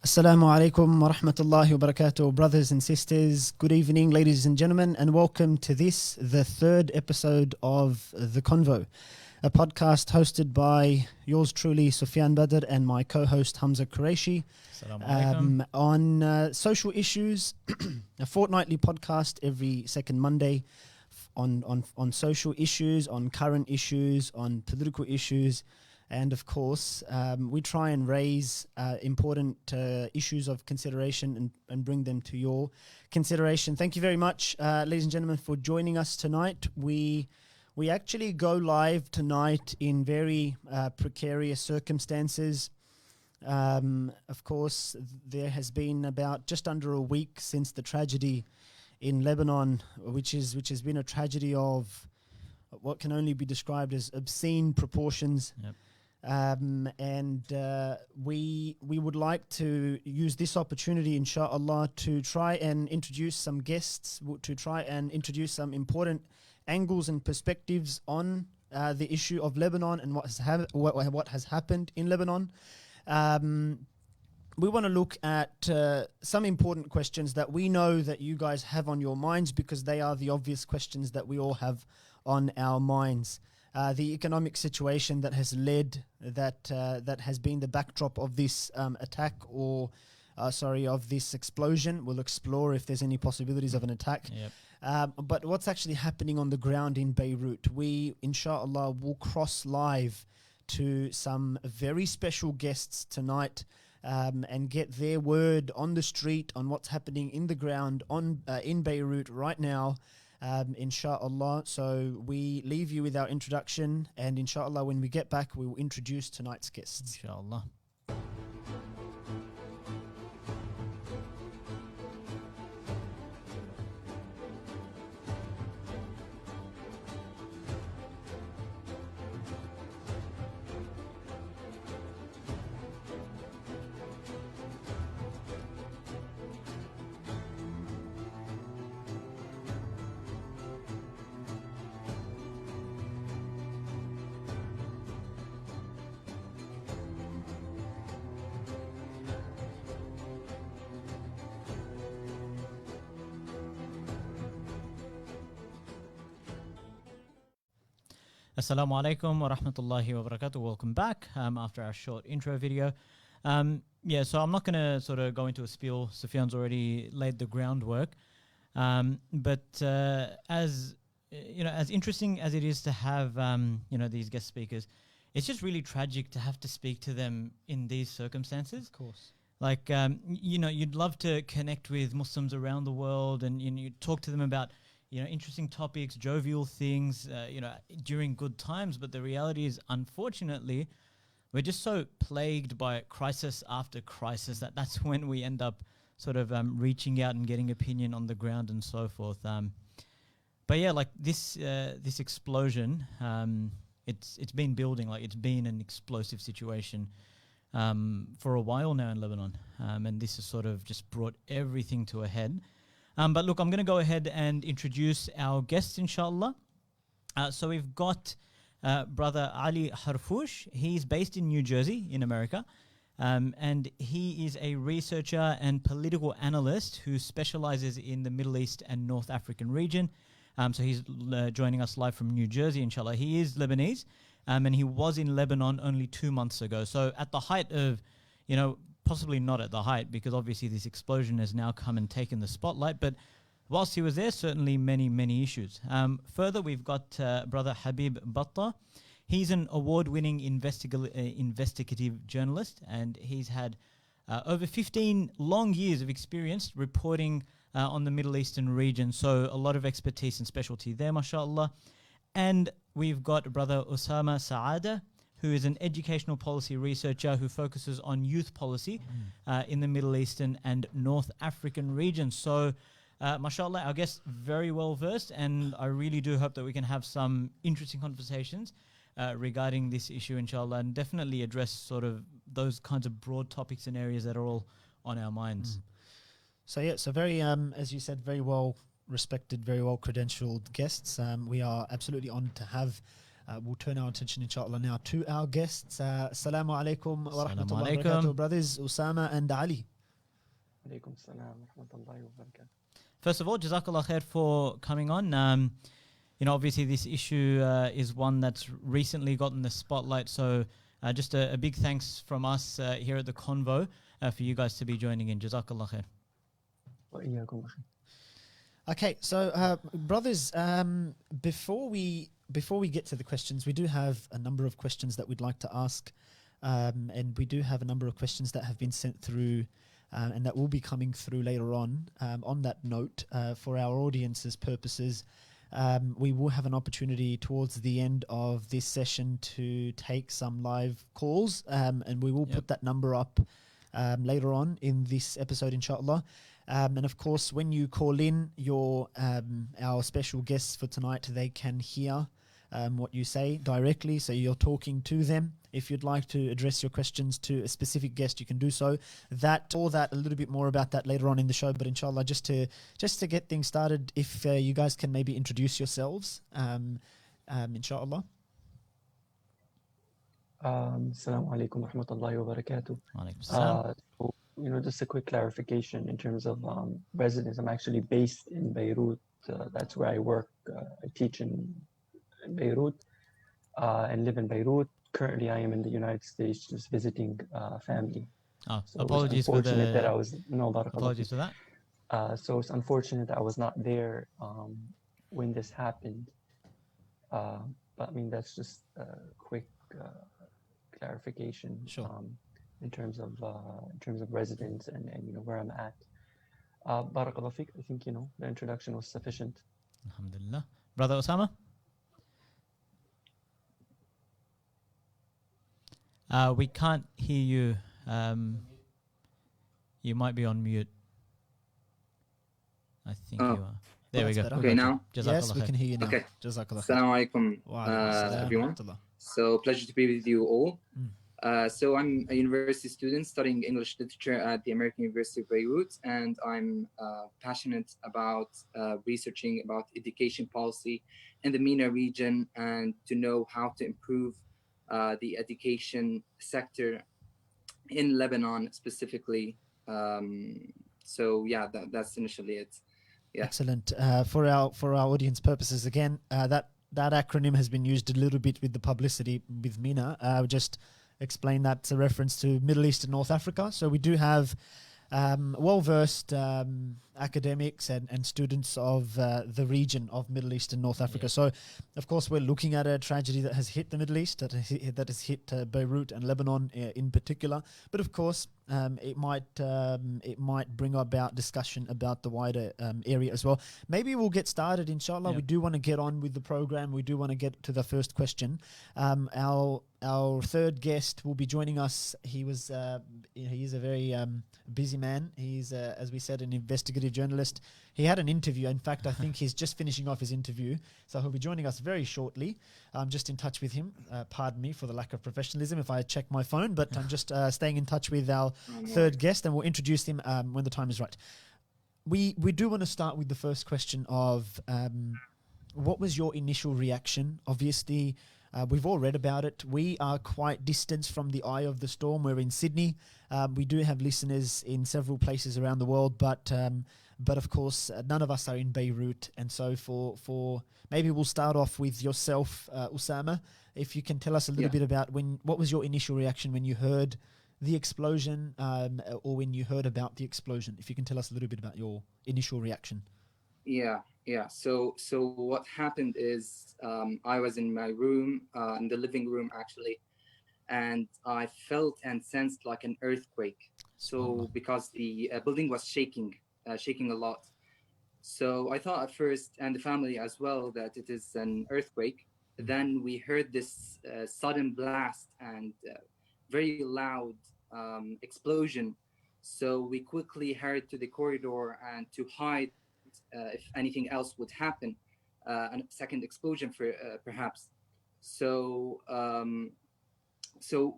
Assalamu alaikum wa rahmatullahi wa barakatuh, brothers and sisters. Good evening, ladies and gentlemen, and welcome to the third episode of The Convo, a podcast hosted by yours truly, Sufyan Badr, and my co-host Hamza Qureshi, on social issues, a fortnightly podcast every second Monday on social issues, on current issues, on political issues. And of course, we try and raise important issues of consideration and bring them to your consideration. Thank you very much, ladies and gentlemen, for joining us tonight. We actually go live tonight in very precarious circumstances. Of course, there has been about just under a week since the tragedy in Lebanon, which has been a tragedy of what can only be described as obscene proportions. Yep. We would like to use this opportunity, inshallah, to try and introduce some guests, to try and introduce some important angles and perspectives on the issue of Lebanon and what has happened in Lebanon. We want to look at some important questions that we know that you guys have on your minds, because they are the obvious questions that we all have on our minds. The economic situation that has led, that has been the backdrop of this attack, of this explosion. We'll explore if there's any possibilities of an attack. Yep. But what's actually happening on the ground in Beirut? We, inshallah, will cross live to some very special guests tonight and get their word on the street on what's happening in the ground in Beirut right now. Inshallah. So we leave you with our introduction, and inshallah, when we get back, we will introduce tonight's guests. Inshallah. Assalamu alaikum wa rahmatullahi wa barakatuh. Welcome back after our short intro video. So I'm not going to sort of go into a spiel. Sufyan's already laid the groundwork. But as interesting as it is to have these guest speakers, it's just really tragic to have to speak to them in these circumstances. Of course. Like you'd love to connect with Muslims around the world, and you talk to them about interesting topics, jovial things, during good times. But the reality is, unfortunately, we're just so plagued by crisis after crisis that's when we end up sort of reaching out and getting opinion on the ground and so forth. But yeah, like this explosion, it's been building. Like, it's been an explosive situation for a while now in Lebanon, and this has sort of just brought everything to a head. But look, I'm going to go ahead and introduce our guests, inshallah. So we've got Brother Ali Harfoush. He's based in New Jersey in America. And he is a researcher and political analyst who specializes in the Middle East and North African region. So he's joining us live from New Jersey, inshallah. He is Lebanese, and he was in Lebanon only 2 months ago. So at the height of, possibly not at the height, because obviously this explosion has now come and taken the spotlight. But whilst he was there, certainly many, many issues. Further, we've got Brother Habib Batta. He's an award-winning investigative journalist, and he's had over 15 long years of experience reporting on the Middle Eastern region. So a lot of expertise and specialty there, mashallah. And we've got Brother Osama Saada, who is an educational policy researcher who focuses on youth policy in the Middle Eastern and North African regions. So, mashallah, our guests very well versed, and I really do hope that we can have some interesting conversations regarding this issue, inshallah, and definitely address sort of those kinds of broad topics and areas that are all on our minds. So very, as you said, very well respected, very well credentialed guests. We are absolutely honored to have We'll turn our attention, inshallah, now to our guests. Assalamu alaikum wa Assalamu rahmatullahi wa alaikum. barakatuh, brothers Usama and Ali. Alaikum salam wa rahmatullahi wa barakatuh. First of all, Jazakallah khair for coming on. Obviously this issue is one that's recently gotten the spotlight. So just a big thanks from us here at the Convo for you guys to be joining in. Jazakallah khair. Wa iyyakum akhi. Okay, so brothers, before we get to the questions, we do have a number of questions that we'd like to ask, and we do have a number of questions that have been sent through, and that will be coming through later on. On that note, for our audience's purposes, we will have an opportunity towards the end of this session to take some live calls, and we will put that number up later on in this episode, inshallah. And of course, when you call in, our special guests for tonight, they can hear what you say directly, so you're talking to them. If you'd like to address your questions to a specific guest, you can do so. A little bit more about that later on in the show, but inshallah, just to get things started, if you guys can maybe introduce yourselves, inshallah. Assalamu alaikum wa rahmatullahi wa barakatuh. Alaikum salam. Just a quick clarification in terms of residence. I'm actually based in Beirut. That's where I work. I teach in Beirut and live in Beirut. Currently, I am in the United States just visiting family. Oh, So apologies it's for unfortunate that I the. was no barakallah Apologies feek. for that. So it's unfortunate that I was not there when this happened. But I mean that's just a quick clarification. Sure. In terms of residence and where I'm at. Barakallah feek. I think the introduction was sufficient. Alhamdulillah. Brother Osama? We can't hear you. You might be on mute. I think you are. There we go. better. Okay, now? Yes, we can hear you now. Okay. Jazakallah khair. Assalamu alaikum, Wa alaikum assalam everyone. wa rahmatullah. So pleasure to be with you all. So I'm a university student studying English literature at the American University of Beirut, and I'm passionate about researching about education policy in the MENA region and to know how to improve the education sector in Lebanon specifically. So yeah, that's initially it. Yeah. Excellent. For our audience purposes, again, that acronym has been used a little bit with the publicity with MENA. I would just explain that's a reference to Middle East and North Africa. So we do have well-versed academics and students of the region of Middle East and North Africa. So, of course, we're looking at a tragedy that has hit the Middle East, that has hit Beirut and Lebanon in particular. But of course, it might bring about discussion about the wider area as well. Maybe we'll get started, inshallah. Yeah. We do want to get on with the program. We do want to get to the first question. Our third guest will be joining us. He is a very busy man. He's, as we said, an investigative journalist. He had an interview. In fact, I think he's just finishing off his interview. So he'll be joining us very shortly. I'm just in touch with him. Pardon me for the lack of professionalism if I check my phone, but I'm just staying in touch with our third guest, and we'll introduce him when the time is right. We do want to start with the first question of what was your initial reaction? Obviously, we've all read about it. We are quite distant from the eye of the storm. We're in Sydney. We do have listeners in several places around the world, but of course, none of us are in Beirut. And so for maybe we'll start off with yourself, Usama. If you can tell us a little bit about what was your initial reaction when you heard the explosion, or when you heard about the explosion? If you can tell us a little bit about your initial reaction. Yeah. So what happened is I was in my room, in the living room actually, and I felt and sensed like an earthquake. So because the building was shaking a lot. So I thought at first, and the family as well, that it is an earthquake. Then we heard this sudden blast and very loud explosion. So we quickly hurried to the corridor and to hide if anything else would happen, a second explosion perhaps. So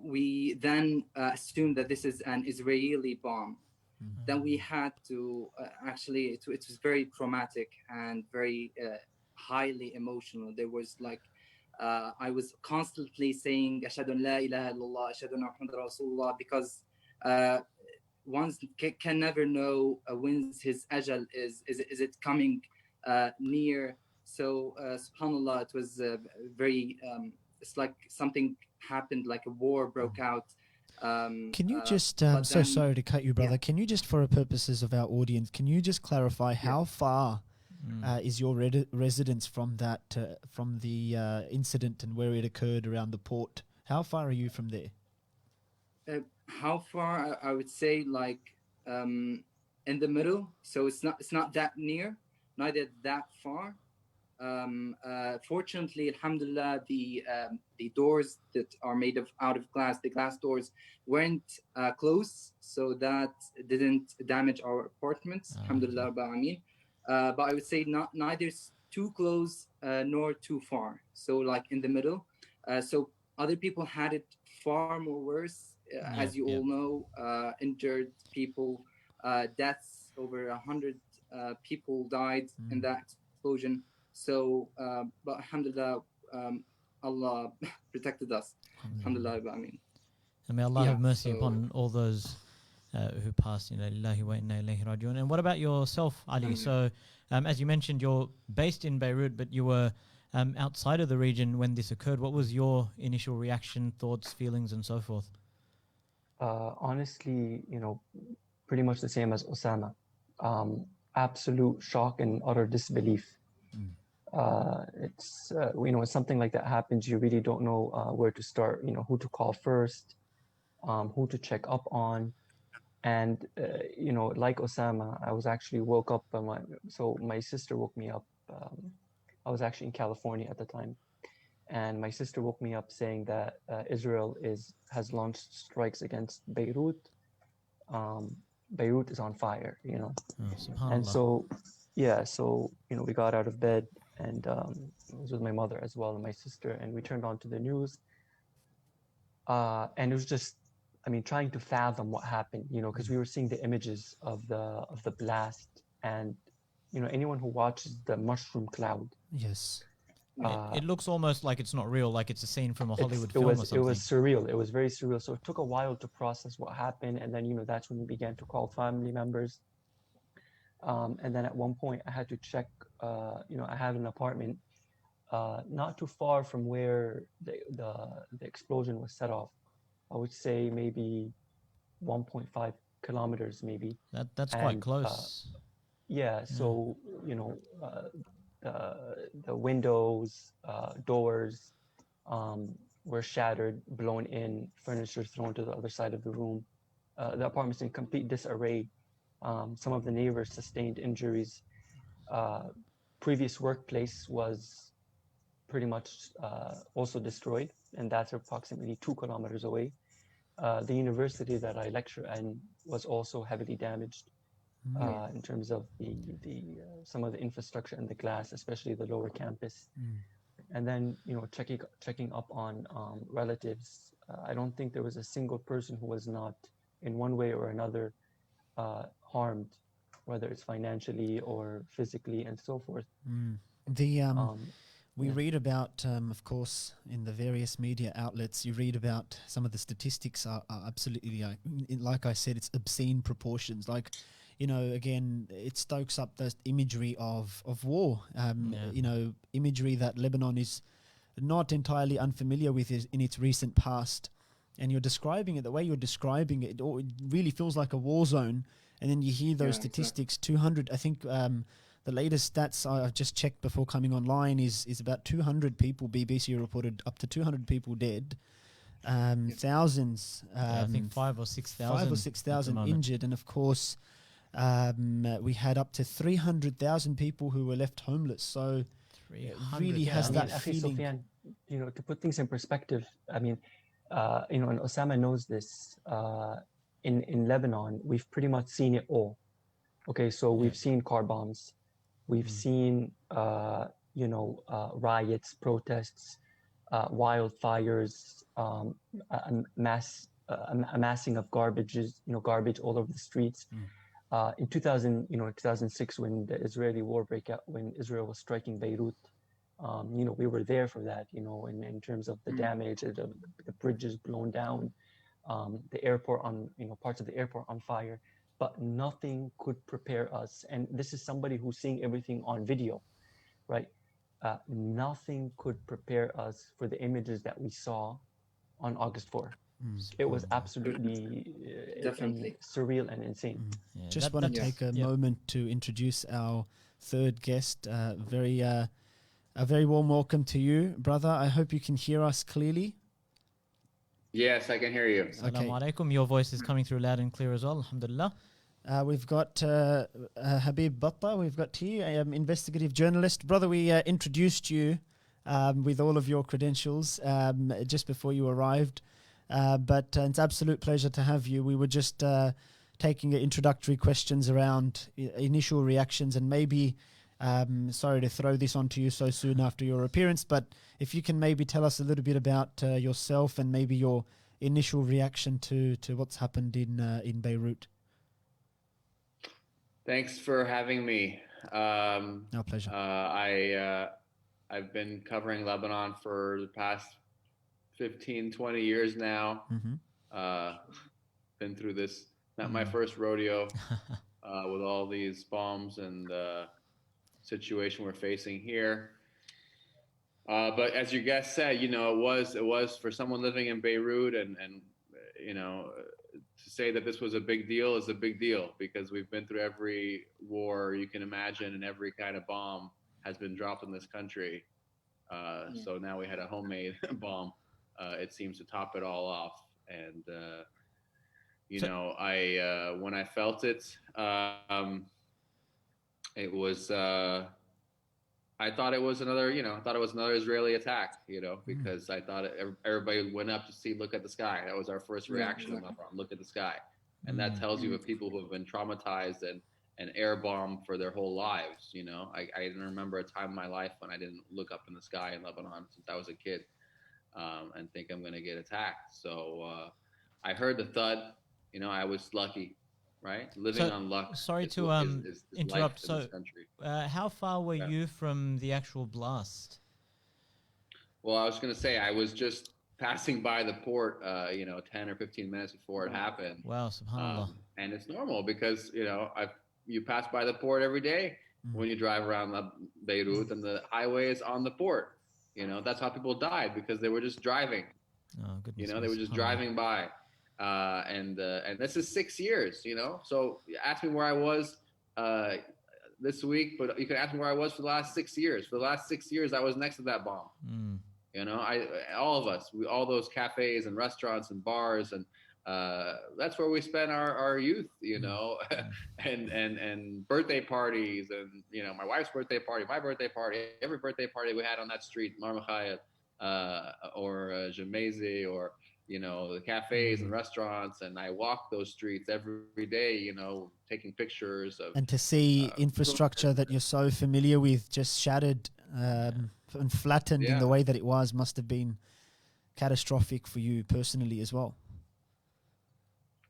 we then assumed that this is an Israeli bomb. Then we had to actually, it was very traumatic and very highly emotional. There was like I was constantly saying ashhadu an la ilaha illallah, ashhadu anna Muhammadan Rasulullah, because one can never know when his ajal is it coming near. So subhanallah, it was very it's like something happened, like a war broke out. Can you just, but so then- sorry to cut you, brother. yeah. Can you just, for the purposes of our audience, can you just clarify how far is your residence from that, from the incident and where it occurred around the port? How far are you from there? How far? I would say like in the middle. So it's not that near, neither that far. Fortunately, alhamdulillah, the doors that are made out of glass, the glass doors, weren't close, so that didn't damage our apartments. Alhamdulillah, Rabbil Alameen. But I would say neither too close nor too far. So like in the middle. So other people had it far more worse, as you all know. Injured people, deaths, over 100 people died in that explosion. So, but alhamdulillah, Allah protected us. Alhamdulillah, I mean. And may Allah have mercy upon all those who passed. Lillahi wa inna ilayhi raji'un. And what about yourself, Ali? So, as you mentioned, you're based in Beirut, but you were outside of the region when this occurred. What was your initial reaction, thoughts, feelings, and so forth? Honestly, pretty much the same as Osama. Absolute shock and utter disbelief. It's when something like that happens, you really don't know where to start, who to call first, who to check up on. And like Osama, I was actually woke up so my sister woke me up. I was actually in California at the time, and my sister woke me up saying that Israel has launched strikes against Beirut. Beirut is on fire, and so we got out of bed, and it was with my mother as well and my sister, and we turned on to the news, and it was just, trying to fathom what happened, because we were seeing the images of the blast, and anyone who watches the mushroom cloud. Yes. It looks almost like it's not real, like it's a scene from a Hollywood film or something. It was surreal. It was very surreal. So it took a while to process what happened, and then that's when we began to call family members. And then at one point, I had to check. I had an apartment not too far from where the explosion was set off. I would say maybe 1.5 kilometers, maybe. That's quite close. So the windows, doors were shattered, blown in, furniture thrown to the other side of the room. The apartment's in complete disarray. Some of the neighbors sustained injuries. Previous workplace was pretty much also destroyed, and that's approximately 2 kilometers away. The university that I lecture in was also heavily damaged. In terms of the some of the infrastructure and the glass, especially the lower campus. And then checking up on relatives. I don't think there was a single person who was not in one way or another harmed, whether it's financially or physically and so forth. We read about, of course, in the various media outlets, you read about some of the statistics are absolutely, like I said, it's obscene proportions. Like, again, it stokes up the imagery of war, imagery that Lebanon is not entirely unfamiliar with in its recent past. And you're describing it, the way you're describing it, it really feels like a war zone. And then you hear those statistics, 200, I think the latest stats I've just checked before coming online is about 200 people, BBC reported up to 200 people dead. Thousands. I think 5,000 or 6,000. 5,000 or 6,000 injured. And of course, we had up to 300,000 people who were left homeless. So it really has that feeling. Sufyan, to put things in perspective, and Osama knows this, in Lebanon, we've pretty much seen it all. Okay, so we've seen car bombs. We've seen, riots, protests, wildfires, amassing of garbage all over the streets. In 2006, when the Israeli war broke out, when Israel was striking Beirut, We were there for that, in terms of the damage, the bridges blown down, the airport parts of the airport on fire, but nothing could prepare us. And this is somebody who's seeing everything on video, right? Nothing could prepare us for the images that we saw on August 4th. It was absolutely Definitely surreal and insane. Yeah, Just want to take a moment to introduce our third guest. A very warm welcome to you, brother. I hope you can hear us clearly. Yes, I can hear you. Assalamu alaikum. Your voice is coming through loud and clear as well. Alhamdulillah. We've got Habib Batta. We've got here, investigative journalist. Brother, we introduced you with all of your credentials just before you arrived. But it's an absolute pleasure to have you. We were just taking introductory questions around initial reactions, and maybe, sorry to throw this onto you so soon after your appearance, but if you can maybe tell us a little bit about yourself and maybe your initial reaction to what's happened in Beirut. Thanks for having me. Our pleasure. I've been covering Lebanon for the past 15, 20 years now. Been through this, not my first rodeo with all these bombs and situation we're facing here. But as your guest said, it was for someone living in Beirut and to say that this was a big deal is a big deal, because we've been through every war you can imagine, and every kind of bomb has been dropped in this country. So now we had a homemade bomb. It seems to top it all off. And, when I felt it, it was, I thought it was another Israeli attack, because I thought everybody went up to look at the sky. That was our first reaction. Look at the sky. And that tells you of people who have been traumatized and air bombed for their whole lives. I didn't remember a time in my life when I didn't look up in the sky in Lebanon since I was a kid. And think I'm going to get attacked. So I heard the thud. I was lucky, right? Living on luck. Sorry to interrupt. So how far were you from the actual blast? Well, I was going to say, I was just passing by the port, 10 or 15 minutes before it happened. Wow, subhanAllah. And it's normal because, you pass by the port every day when you drive around Beirut, and the highway is on the port. That's how people died, because they were just driving. Oh, goodness. They were just driving by. And this is 6 years, So you asked me where I was this week, but you can ask me where I was for the last 6 years. For the last 6 years, I was next to that bomb. All of us, all those cafes and restaurants and bars, and that's where we spent our youth, and birthday parties, and my wife's birthday party, my birthday party, every birthday party we had on that street, Marmakhayat, or Jamezi, or the cafes and restaurants, and I walk those streets every day, taking pictures of. And to see infrastructure that you're so familiar with just shattered and flattened in the way that it was must have been catastrophic for you personally as well.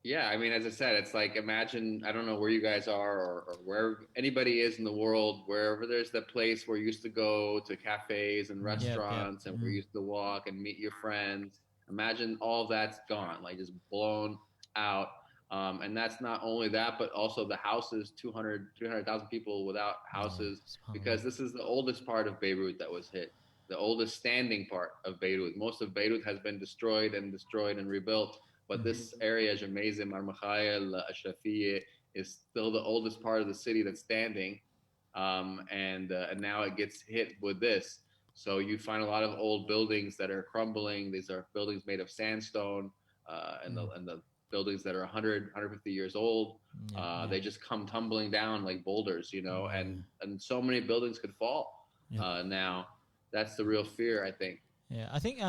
Yeah, I mean, as I said, it's like, imagine, I don't know where you guys are or where anybody is in the world, wherever there's that place where you used to go to cafes and restaurants and where you used to walk and meet your friends. Imagine all of that's gone, like just blown out. And that's not only that, but also the houses, 300,000 people without houses, because this is the oldest part of Beirut that was hit, the oldest standing part of Beirut. Most of Beirut has been destroyed and rebuilt. But this area, Jamezi, Marmakhayal, Ashrafiyeh, is still the oldest part of the city that's standing. And now it gets hit with this. So you find a lot of old buildings that are crumbling. These are buildings made of sandstone, and the buildings that are 100, 150 years old. They just come tumbling down like boulders, and so many buildings could fall now. That's the real fear, I think. Yeah, I think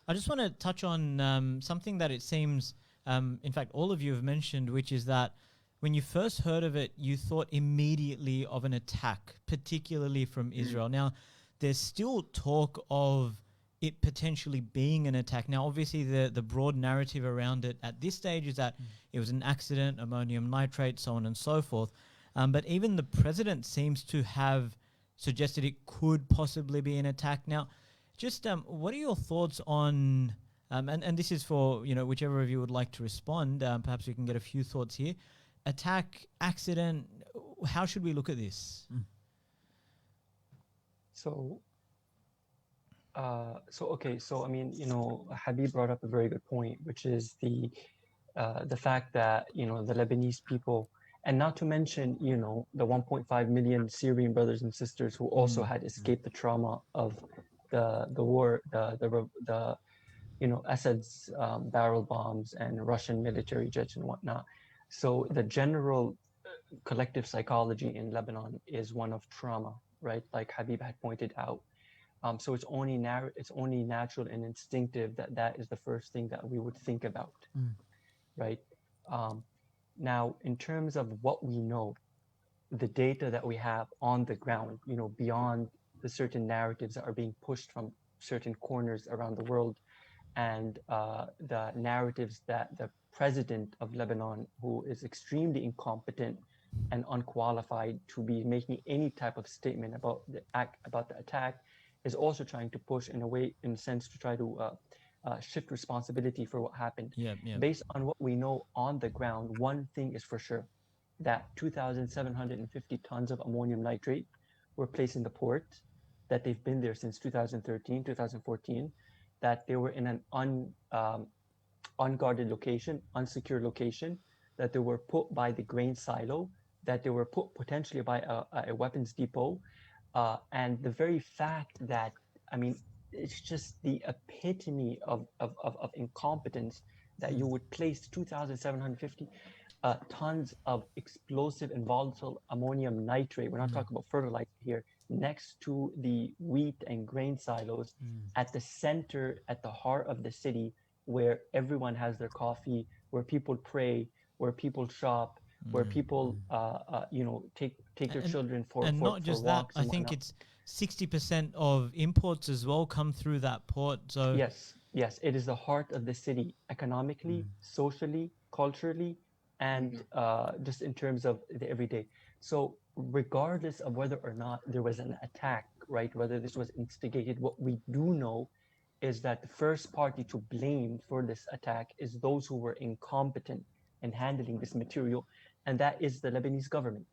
I just want to touch on something that it seems, in fact, all of you have mentioned, which is that when you first heard of it, you thought immediately of an attack, particularly from Israel. Now, there's still talk of it potentially being an attack. Now, obviously, the broad narrative around it at this stage is that it was an accident, ammonium nitrate, so on and so forth. But even the president seems to have suggested it could possibly be an attack. Now, just what are your thoughts on, and this is for, you know, whichever of you would like to respond, perhaps we can get a few thoughts here. Attack, accident, how should we look at this? So, okay. So, I mean, you know, Habib brought up a very good point, which is the fact that, you know, the Lebanese people, and not to mention, you know, the 1.5 million Syrian brothers and sisters who also had escaped the trauma of the war, the you know, Assad's barrel bombs and Russian military jets and whatnot. So the general collective psychology in Lebanon is one of trauma, right? Like Habib had pointed out. So it's only natural and instinctive that that is the first thing that we would think about, right? Now, in terms of what we know, the data that we have on the ground, you know, beyond the certain narratives that are being pushed from certain corners around the world, and the narratives that the president of Lebanon, who is extremely incompetent and unqualified to be making any type of statement about the attack, is also trying to push in a sense to try to shift responsibility for what happened. Based on what we know on the ground, one thing is for sure, that 2,750 tons of ammonium nitrate were placed in the port, that they've been there since 2013, 2014, that they were in an unguarded location, unsecured location, that they were put by the grain silo, that they were put potentially by a weapons depot. And the very fact that, I mean, it's just the epitome of incompetence that you would place 2,750 tons of explosive and volatile ammonium nitrate, we're not talking about fertilizer here, next to the wheat and grain silos at the center, at the heart of the city, where everyone has their coffee, where people pray, where people shop, where people, you know, take their children for not just that, I think it's 60% of imports as well come through that port. So yes, it is the heart of the city, economically, socially, culturally, and just in terms of the everyday. So regardless of whether or not there was an attack, right, whether this was instigated, what we do know is that the first party to blame for this attack is those who were incompetent in handling this material, and that is the Lebanese government.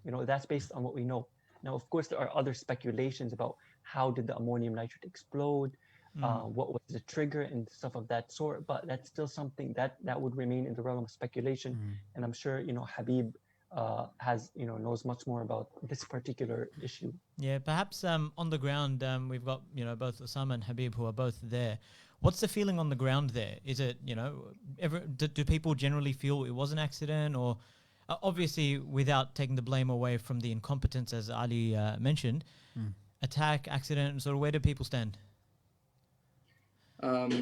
You know, that's based on what we know. Now, of course, there are other speculations about how did the ammonium nitrate explode, what was the trigger and stuff of that sort, but that's still something that would remain in the realm of speculation. And I'm sure, you know, Habib has, you know, knows much more about this particular issue. Yeah, perhaps on the ground, we've got, you know, both Osama and Habib who are both there. What's the feeling on the ground there? Is it, you know, do people generally feel it was an accident, or obviously without taking the blame away from the incompetence, as Ali mentioned, attack, accident, sort of where do people stand? I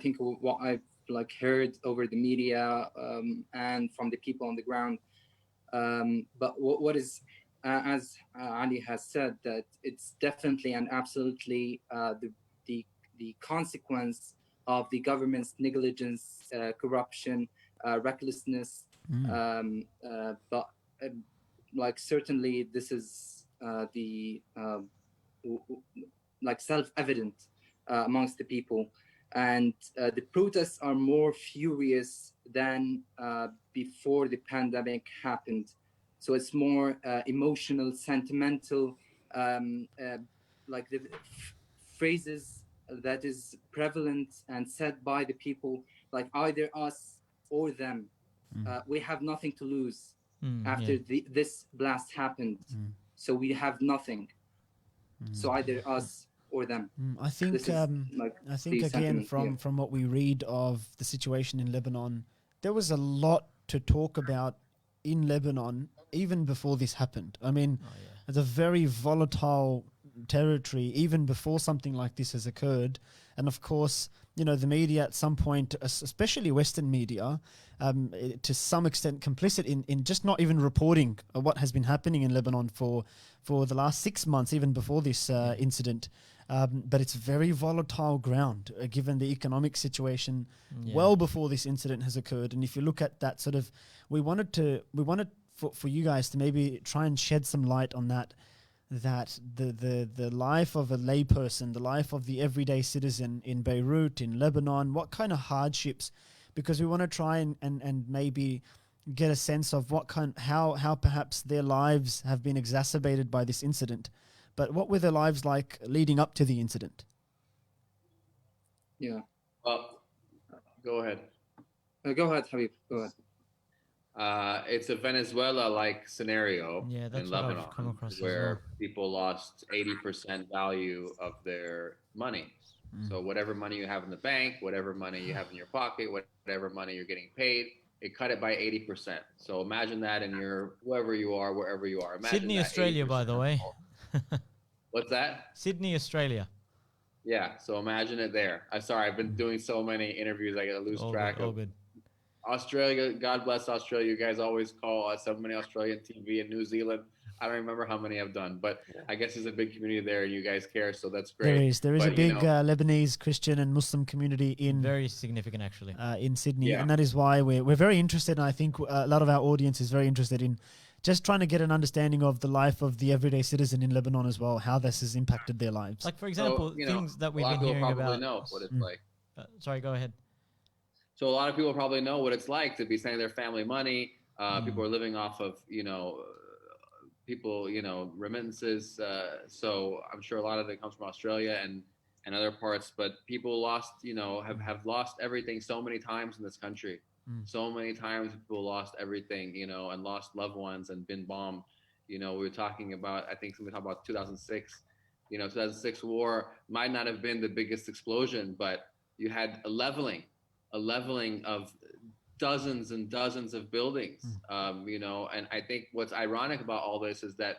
think what I've like heard over the media and from the people on the ground, but what is as Ali has said, that it's definitely and absolutely the consequence of the government's negligence, corruption, recklessness, but like certainly this is the like self-evident amongst the people, and the protests are more furious than before the pandemic happened. So it's more emotional, sentimental, like the phrases that is prevalent and said by the people, like either us or them. We have nothing to lose after this blast happened. So we have nothing. So either us or them. I think again from what we read of the situation in Lebanon, there was a lot to talk about in Lebanon even before this happened. I mean, it's a very volatile territory even before something like this has occurred. And of course, you know, the media at some point, especially Western media, to some extent complicit in just not even reporting what has been happening in Lebanon for the last 6 months, even before this incident. But it's very volatile ground, given the economic situation well before this incident has occurred. And if you look at that sort of, we wanted for you guys to maybe try and shed some light on that the life of a layperson, the life of the everyday citizen in Beirut, in Lebanon, what kind of hardships, because we want to try and maybe get a sense of how perhaps their lives have been exacerbated by this incident. But what were their lives like leading up to the incident? Yeah. Well, go ahead. Go ahead, Habib. Go ahead. It's a Venezuela-like scenario that's in what I've Lebanon, come across as where well. people lost 80% value of their money. So whatever money you have in the bank, whatever money you have in your pocket, whatever money you're getting paid, it cut it by 80%. So imagine that in whoever you are, wherever you are. Imagine Sydney, that Australia, by the way. What's that? Sydney, Australia. Yeah, so imagine it there. I'm sorry, I've been doing so many interviews, I gotta lose track All of good. Australia. God bless Australia. You guys always call so many Australian TV and New Zealand. I don't remember how many I've done, but I guess there's a big community there and you guys care, so that's great. There is but, a big Lebanese Christian and Muslim community in very significant actually in Sydney, and that is why we're very interested, and I think a lot of our audience is very interested in just trying to get an understanding of the life of the everyday citizen in Lebanon as well, how this has impacted their lives. Like, for example, things that we've been hearing about. Know what it's like. Sorry, go ahead. So a lot of people probably know what it's like to be sending their family money. People are living off of, remittances. So I'm sure a lot of it comes from Australia and other parts, but people lost, have lost everything so many times in this country. So many times people lost everything, and lost loved ones and been bombed. We were talking about, I think somebody talked about 2006, 2006 war might not have been the biggest explosion, but you had a leveling of dozens and dozens of buildings, and I think what's ironic about all this is that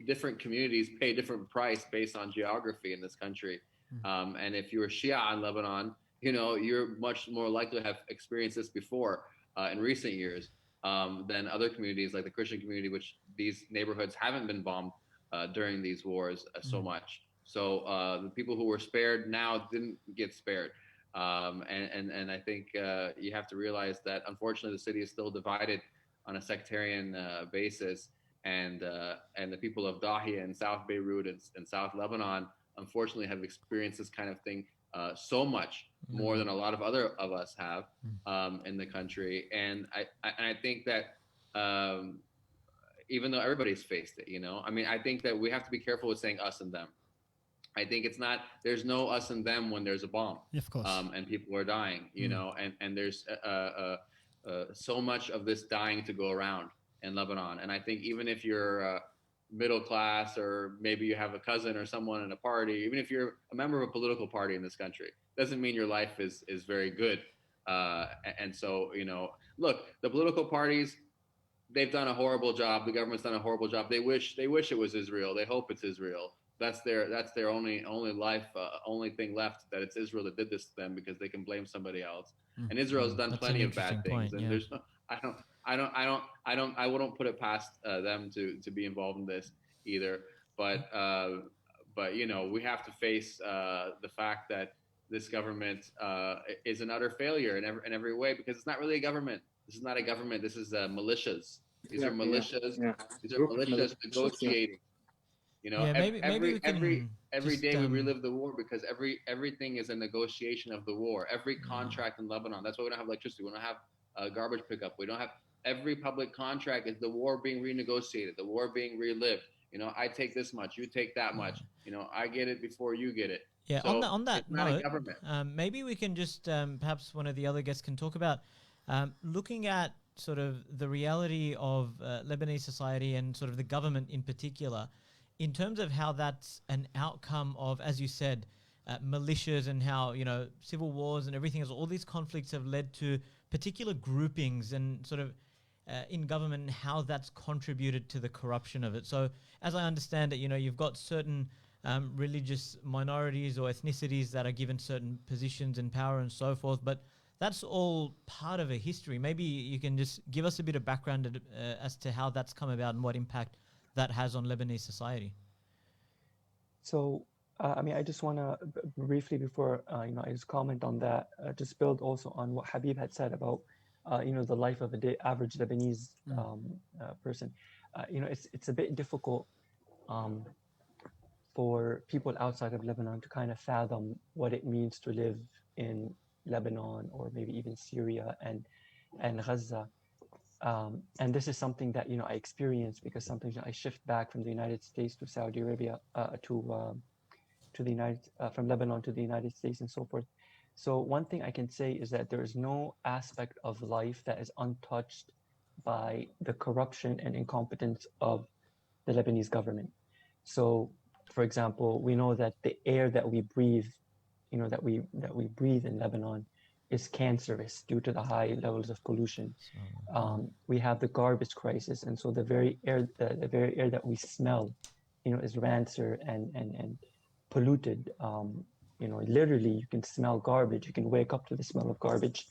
different communities pay different price based on geography in this country. And if you're Shia in Lebanon, you're much more likely to have experienced this before in recent years than other communities like the Christian community, which these neighborhoods haven't been bombed during these wars so much. So the people who were spared now didn't get spared. And I think you have to realize that unfortunately the city is still divided on a sectarian basis, and the people of Dahia and South Beirut and South Lebanon unfortunately have experienced this kind of thing so much more than a lot of other of us have in the country. And I think that even though everybody's faced it, I think that we have to be careful with saying us and them. I think there's no us and them when there's a bomb, of course, and people are dying, and there's so much of this dying to go around in Lebanon. And I think even if you're middle class, or maybe you have a cousin or someone in a party, even if you're a member of a political party in this country, doesn't mean your life is very good. And so, look, the political parties, they've done a horrible job. The government's done a horrible job. They wish it was Israel. They hope it's Israel. That's their only life, only thing left, that it's Israel that did this to them, because they can blame somebody else. And Israel's done plenty of bad things, and there's no, I wouldn't put it past them to be involved in this either. But we have to face the fact that this government is an utter failure in every way, because it's not really a government. This is not a government. This is militias. These are militias. These are militias negotiating. Every day we relive the war, because everything is a negotiation of the war. Every contract in Lebanon. That's why we don't have electricity. We don't have garbage pickup. We don't have every public contract is the war being renegotiated, the war being relived. I take this much, you take that much. I get it before you get it. Yeah. So on that note, maybe we can just perhaps one of the other guests can talk about looking at sort of the reality of Lebanese society and sort of the government in particular, in terms of how that's an outcome of, as you said, militias, and how, civil wars and everything else, all these conflicts have led to particular groupings and sort of in government, and how that's contributed to the corruption of it. So as I understand it, you've got certain religious minorities or ethnicities that are given certain positions and power and so forth, but that's all part of a history. Maybe you can just give us a bit of background as to how that's come about and what impact that has on Lebanese society. So, I just want to briefly, before I just comment on that, just build also on what Habib had said about the life of average Lebanese person. It's a bit difficult for people outside of Lebanon to kind of fathom what it means to live in Lebanon or maybe even Syria and Gaza. And this is something that I experienced because sometimes I shift back from the United States to Saudi Arabia to the from Lebanon to the United States and so forth. So one thing I can say is that there is no aspect of life that is untouched by the corruption and incompetence of the Lebanese government. So, for example, we know that the air that we breathe, that we breathe in Lebanon, is cancerous due to the high levels of pollution. We have the garbage crisis, and so the very air that we smell, is rancid and polluted. Literally, you can smell garbage. You can wake up to the smell of garbage.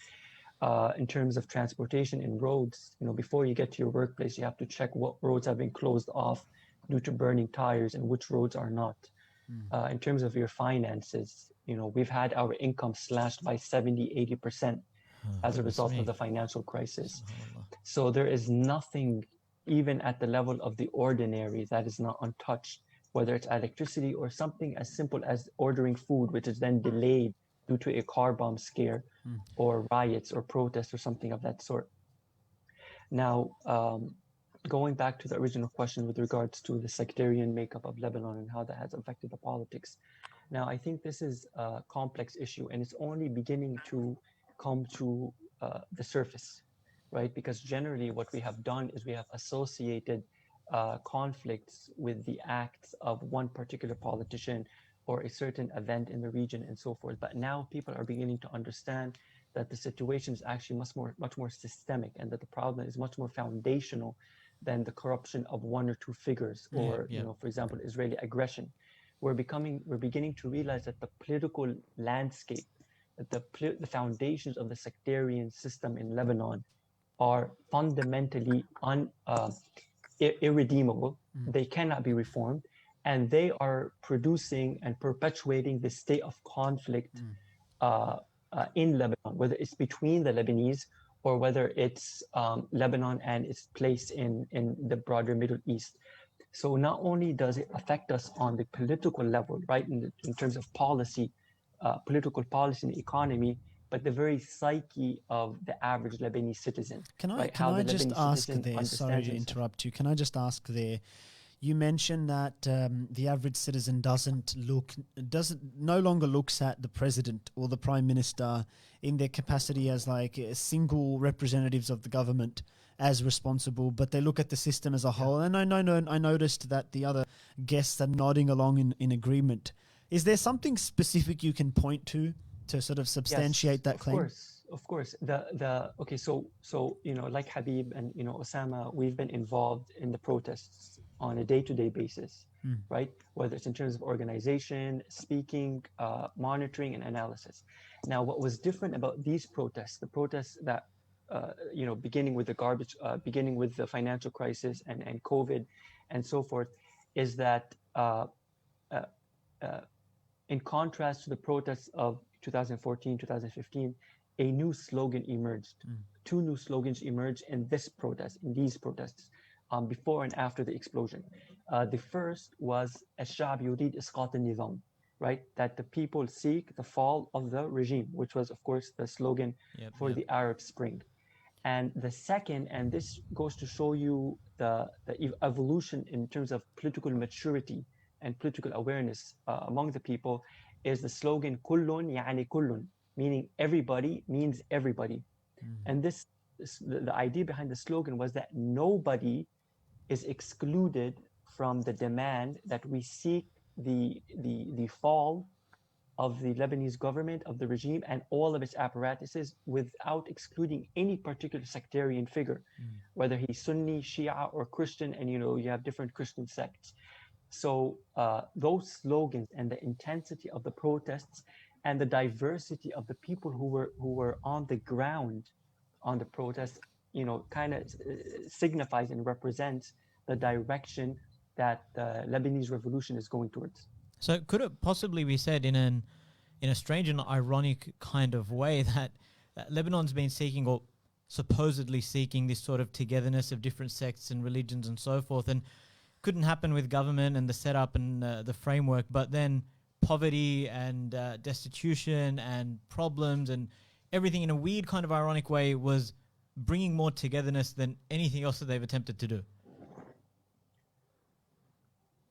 In terms of transportation and roads, before you get to your workplace, you have to check what roads have been closed off due to burning tires and which roads are not. In terms of your finances, we've had our income slashed by 70-80% as a result of the financial crisis. So there is nothing, even at the level of the ordinary, that is not untouched, whether it's electricity or something as simple as ordering food, which is then delayed due to a car bomb scare or riots or protests or something of that sort. Now, going back to the original question with regards to the sectarian makeup of Lebanon and how that has affected the politics. Now, I think this is a complex issue, and it's only beginning to come to the surface, right? Because generally what we have done is we have associated conflicts with the acts of one particular politician or a certain event in the region and so forth. But now people are beginning to understand that the situation is actually much more systemic, and that the problem is much more foundational than the corruption of one or two figures, or for example, Israeli aggression. We're beginning to realize that the political landscape, that the foundations of the sectarian system in Lebanon are fundamentally irredeemable. They cannot be reformed, and they are producing and perpetuating the state of conflict in Lebanon, whether it's between the Lebanese or whether it's Lebanon and its place in the broader Middle East. So not only does it affect us on the political level, right, in terms of policy, political policy and economy, but the very psyche of the average Lebanese citizen. Can I Lebanese just ask citizen there, sorry to interrupt you, can I just ask there, you mentioned that the average citizen no longer looks at the president or the prime minister in their capacity as like single representatives of the government as responsible, but they look at the system as a whole. And I noticed that the other guests are nodding along in agreement. Is there something specific you can point to sort of substantiate that claim? Of course. Okay, so like Habib and Osama, we've been involved in the protests on a day-to-day basis, right? Whether it's in terms of organization, speaking, monitoring, and analysis. Now, what was different about these protests, the protests that beginning with the garbage, beginning with the financial crisis and COVID and so forth, is that in contrast to the protests of 2014, 2015, a new slogan emerged. Two new slogans emerged in these protests, before and after the explosion. The first was الشعب يريد إسقاط النظام, right? That the people seek the fall of the regime, which was, of course, the slogan for the Arab Spring. And the second, and this goes to show you the evolution in terms of political maturity and political awareness among the people, is the slogan كل يعني كل, meaning everybody means everybody. And the idea behind the slogan was that nobody is excluded from the demand that we seek the fall of the Lebanese government, of the regime, and all of its apparatuses, without excluding any particular sectarian figure, whether he's Sunni, Shia, or Christian, and you have different Christian sects. So those slogans and the intensity of the protests and the diversity of the people who were on the ground on the protests, kind of signifies and represents the direction that the Lebanese revolution is going towards. So could it possibly be said in a strange and ironic kind of way that Lebanon's been seeking, or supposedly seeking this sort of togetherness of different sects and religions and so forth, and couldn't happen with government and the setup and the framework, but then poverty and destitution and problems and everything in a weird kind of ironic way was bringing more togetherness than anything else that they've attempted to do.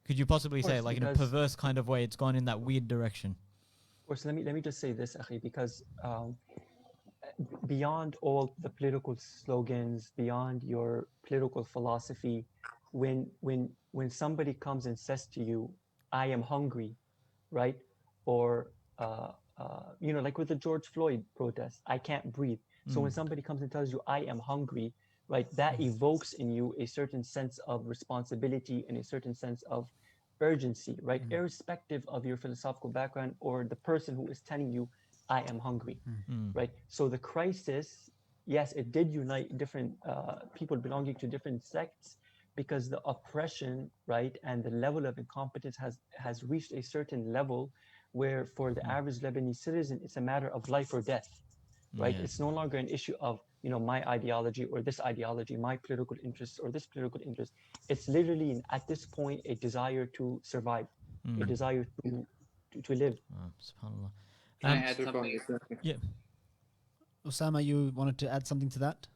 Could you possibly say, like in a perverse kind of way, it's gone in that weird direction? Of course, let me just say this, Akhi, because beyond all the political slogans, beyond your political philosophy, when somebody comes and says to you, "I am hungry," right? Or like with the George Floyd protest, "I can't breathe." So when somebody comes and tells you, "I am hungry," right, that evokes in you a certain sense of responsibility and a certain sense of urgency, right? Irrespective of your philosophical background or the person who is telling you, "I am hungry," right? So the crisis, yes, it did unite different people belonging to different sects, because the oppression, right, and the level of incompetence has reached a certain level where for the average Lebanese citizen, it's a matter of life or death, right? It's no longer an issue of, my ideology or this ideology, my political interests or this political interest. It's literally, at this point, a desire to survive, a desire to live. SubhanAllah. Can I add something? Yeah. Osama, you wanted to add something to that?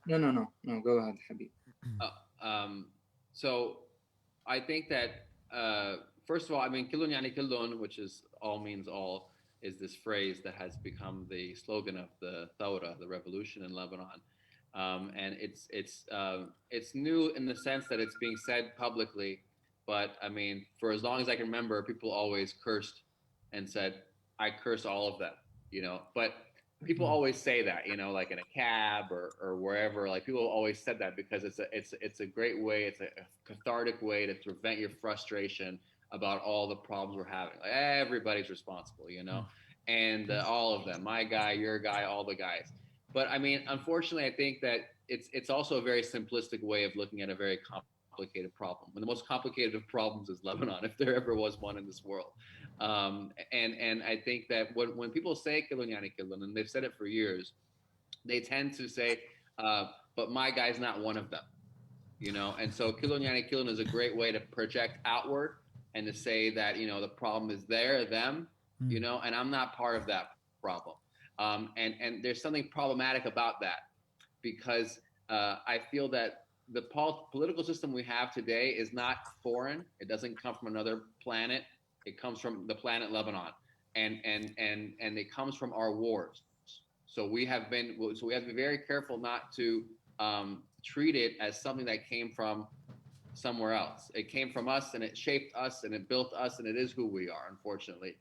No. Go ahead, Habib. So I think that, first of all, I mean, Killun Yani Killun, which is all means all, is this phrase that has become the slogan of the Thawra, the revolution in Lebanon. And it's new in the sense that it's being said publicly, but I mean, for as long as I can remember, people always cursed and said, "I curse all of them," but people always say that, like in a cab or wherever, like people always said that because it's a great way, it's a cathartic way to prevent your frustration about all the problems we're having. Like everybody's responsible, and all of them, my guy, your guy, all the guys. But I mean, unfortunately, I think that it's also a very simplistic way of looking at a very complicated problem. One of the most complicated of problems is Lebanon, if there ever was one in this world. And I think that when people say Kilun Yani Kilun, and they've said it for years, they tend to say, but my guy's not one of them, and so Kilun Yani Kilun is a great way to project outward and to say that, the problem is them, and I'm not part of that problem. And there's something problematic about that, because I feel that the political system we have today is not foreign. It doesn't come from another planet. It comes from the planet Lebanon, and it comes from our wars. So we have to be very careful not to treat it as something that came from somewhere else. It came from us, and it shaped us, and it built us, and it is who we are. Unfortunately,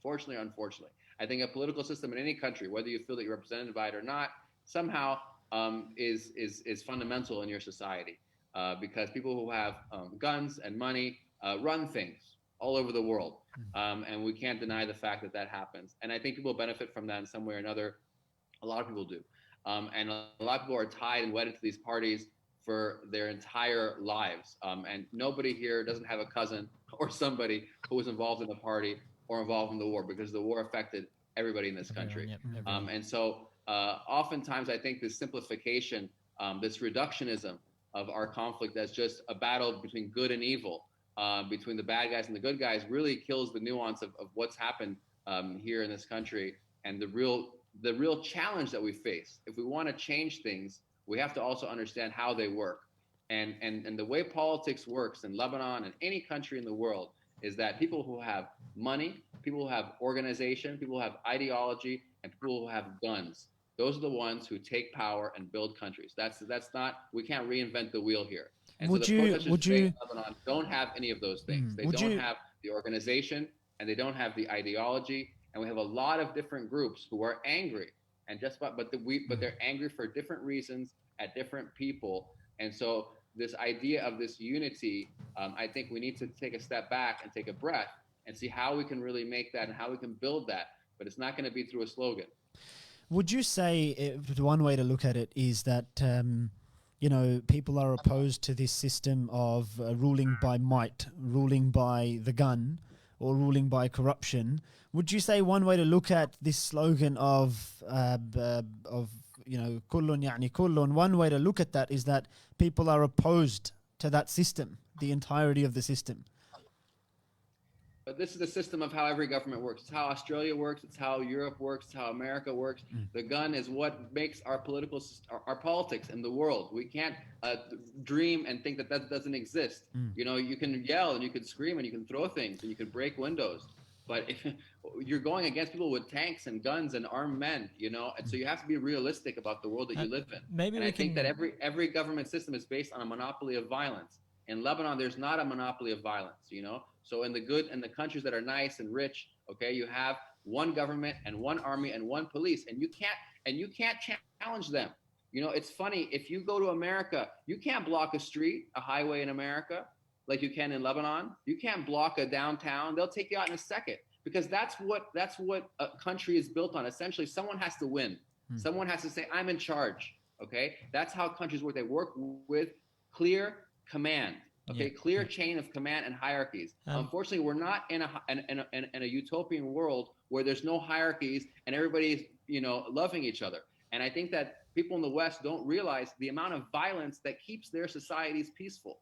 I think a political system in any country, whether you feel that you're represented by it or not, somehow is fundamental in your society, because people who have guns and money run things all over the world, and we can't deny the fact that happens. And I think people benefit from that in some way or another. A lot of people do, and a lot of people are tied and wedded to these parties for their entire lives. And nobody here doesn't have a cousin or somebody who was involved in the party or involved in the war, because the war affected everybody in this country. And so oftentimes I think this simplification, this reductionism of our conflict as just a battle between good and evil, between the bad guys and the good guys, really kills the nuance of what's happened here in this country, and the real challenge that we face. If we want to change things, we have to also understand how they work. And the way politics works in Lebanon and any country in the world is that people who have money, people who have organization, people who have ideology, and people who have guns, those are the ones who take power and build countries. That's not, we can't reinvent the wheel here. And so the protesters in Lebanon don't have any of those things. They don't have the organization, and they don't have the ideology. And we have a lot of different groups who are angry, and but they're angry for different reasons at different people. And so this idea of this unity, I think we need to take a step back and take a breath and see how we can really make that and how we can build that. But it's not going to be through a slogan. Would you say one way to look at it is that people are opposed to this system of ruling by might, ruling by the gun, or ruling by corruption? Would you say one way to look at this slogan of kullun يعني kullun, one way to look at that is that people are opposed to that system, the entirety of the system. But this is the system of how every government works. It's how Australia works. It's how Europe works. It's how America works. The gun is what makes our our politics in the world. We can't dream and think that that doesn't exist. You can yell and you can scream and you can throw things and you can break windows. But if you're going against people with tanks and guns and armed men, and so you have to be realistic about the world that you live in. I think that every government system is based on a monopoly of violence. In Lebanon, there's not a monopoly of violence, So in the countries that are nice and rich, okay, you have one government and one army and one police, and you can't challenge them. It's funny, if you go to America, you can't block a street, a highway in America, like you can in Lebanon. You can't block a downtown. They'll take you out in a second, because that's what a country is built on. Essentially, someone has to win. Someone has to say, I'm in charge. Okay, that's how countries work. They work with clear command. Okay, clear chain of command and hierarchies. Unfortunately, we're not in a utopian world where there's no hierarchies and everybody's loving each other. And I think that people in the West don't realize the amount of violence that keeps their societies peaceful.